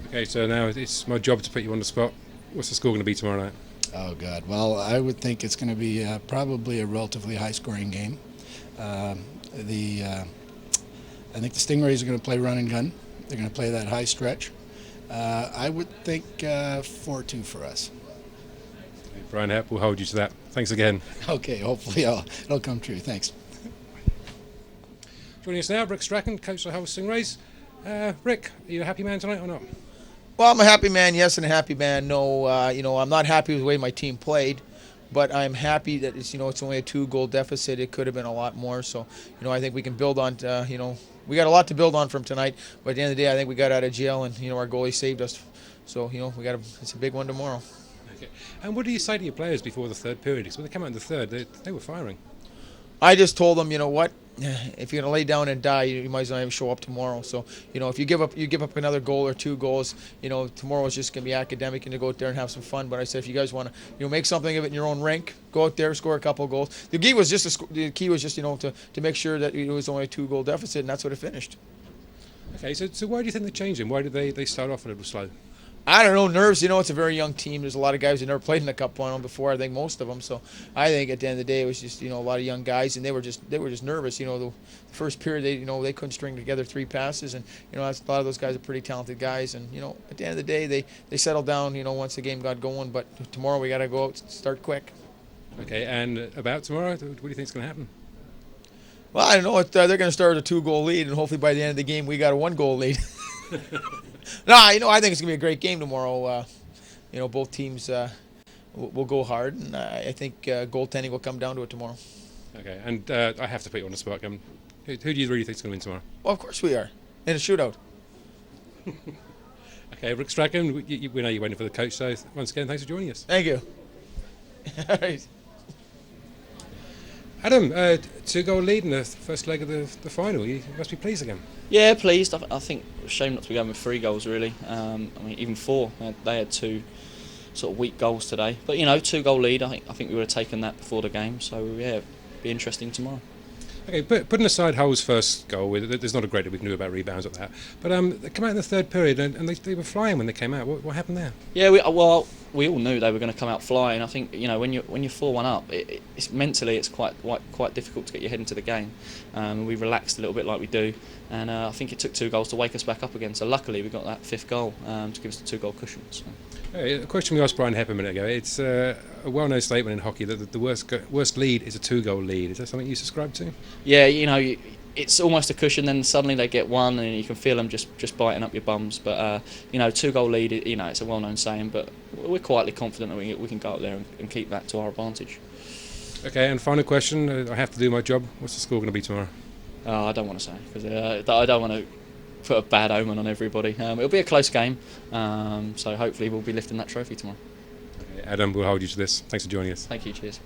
Okay, so now it's my job to put you on the spot. What's the score going to be tomorrow night? Oh, God. Well, I would think it's going to be probably a relatively high-scoring game. I think the Stingrays are going to play run and gun. They're going to play that high stretch. I would think 4-2 for us. Brian Hepp will hold you to that. Thanks again. Okay, hopefully it'll come true. Thanks. Joining us now, Rick Strachan, coach of the Hull Stingrays. Rick, are you a happy man tonight or not? Well, I'm a happy man, yes, and a happy man, no. I'm not happy with the way my team played, but I'm happy that it's only a 2-goal deficit. It could have been a lot more. So, I think we can build on. We got a lot to build on from tonight. But at the end of the day, I think we got out of jail, and our goalie saved us. So, it's a big one tomorrow. Okay. And what do you say to your players before the third period? Because when they came out in the third, they were firing. I just told them, what? If you're gonna lay down and die, you might as well even show up tomorrow. So, if you give up another goal or 2 goals, tomorrow is just gonna be academic and to go out there and have some fun. But I said, if you guys want to, make something of it in your own rink, go out there, score a couple of goals. The key was just to make sure that it was only a 2-goal deficit, and that's what it finished. Okay, so why do you think they changed him? Why did they start off a little slow? I don't know, nerves. It's a very young team. There's a lot of guys who never played in the Cup Final before. I think most of them. So I think at the end of the day, it was just a lot of young guys, and they were just nervous. The first period, they couldn't string together 3 passes, and a lot of those guys are pretty talented guys. And at the end of the day, they settled down. Once the game got going. But tomorrow we got to go out and start quick. Okay, and about tomorrow, what do you think is going to happen? Well, I don't know. They're going to start with a 2-goal lead, and hopefully by the end of the game, we got a 1-goal lead. No, I think it's going to be a great game tomorrow. Both teams will go hard, and I think goaltending will come down to it tomorrow. Okay, and I have to put you on the spot. Who do you really think is going to win tomorrow? Well, of course we are. In a shootout. Okay, Rick Strachan, we know you're waiting for the coach, so once again, thanks for joining us. Thank you. All right. Adam, 2-goal lead in the first leg of the final. You must be pleased again. Yeah, pleased. I think shame not to be going with 3 goals really. Even 4. They had 2 sort of weak goals today. But 2-goal lead. I think we would have taken that before the game. So yeah, it'll be interesting tomorrow. Okay, putting aside Hull's first goal, there's not a great deal we can do about rebounds at that. But they come out in the third period and they were flying when they came out. What happened there? Yeah, we all knew they were going to come out flying. I think when you're 4-1 up, it's mentally it's quite difficult to get your head into the game. We relaxed a little bit like we do, and I think it took 2 goals to wake us back up again. So luckily we got that 5th goal to give us the 2-goal cushion. So. A question we asked Brian Hepp a minute ago. It's a well-known statement in hockey that the worst lead is a 2-goal lead. Is that something you subscribe to? Yeah, it's almost a cushion. Then suddenly they get 1, and you can feel them just biting up your bums. But 2-goal lead, it's a well-known saying. But we're quietly confident that we can go up there and keep that to our advantage. Okay, and final question. I have to do my job. What's the score going to be tomorrow? I don't want to say because I don't want to put a bad omen on everybody. It'll be a close game, so hopefully we'll be lifting that trophy tomorrow. Adam, we'll hold you to this. Thanks for joining us. Thank you. Cheers.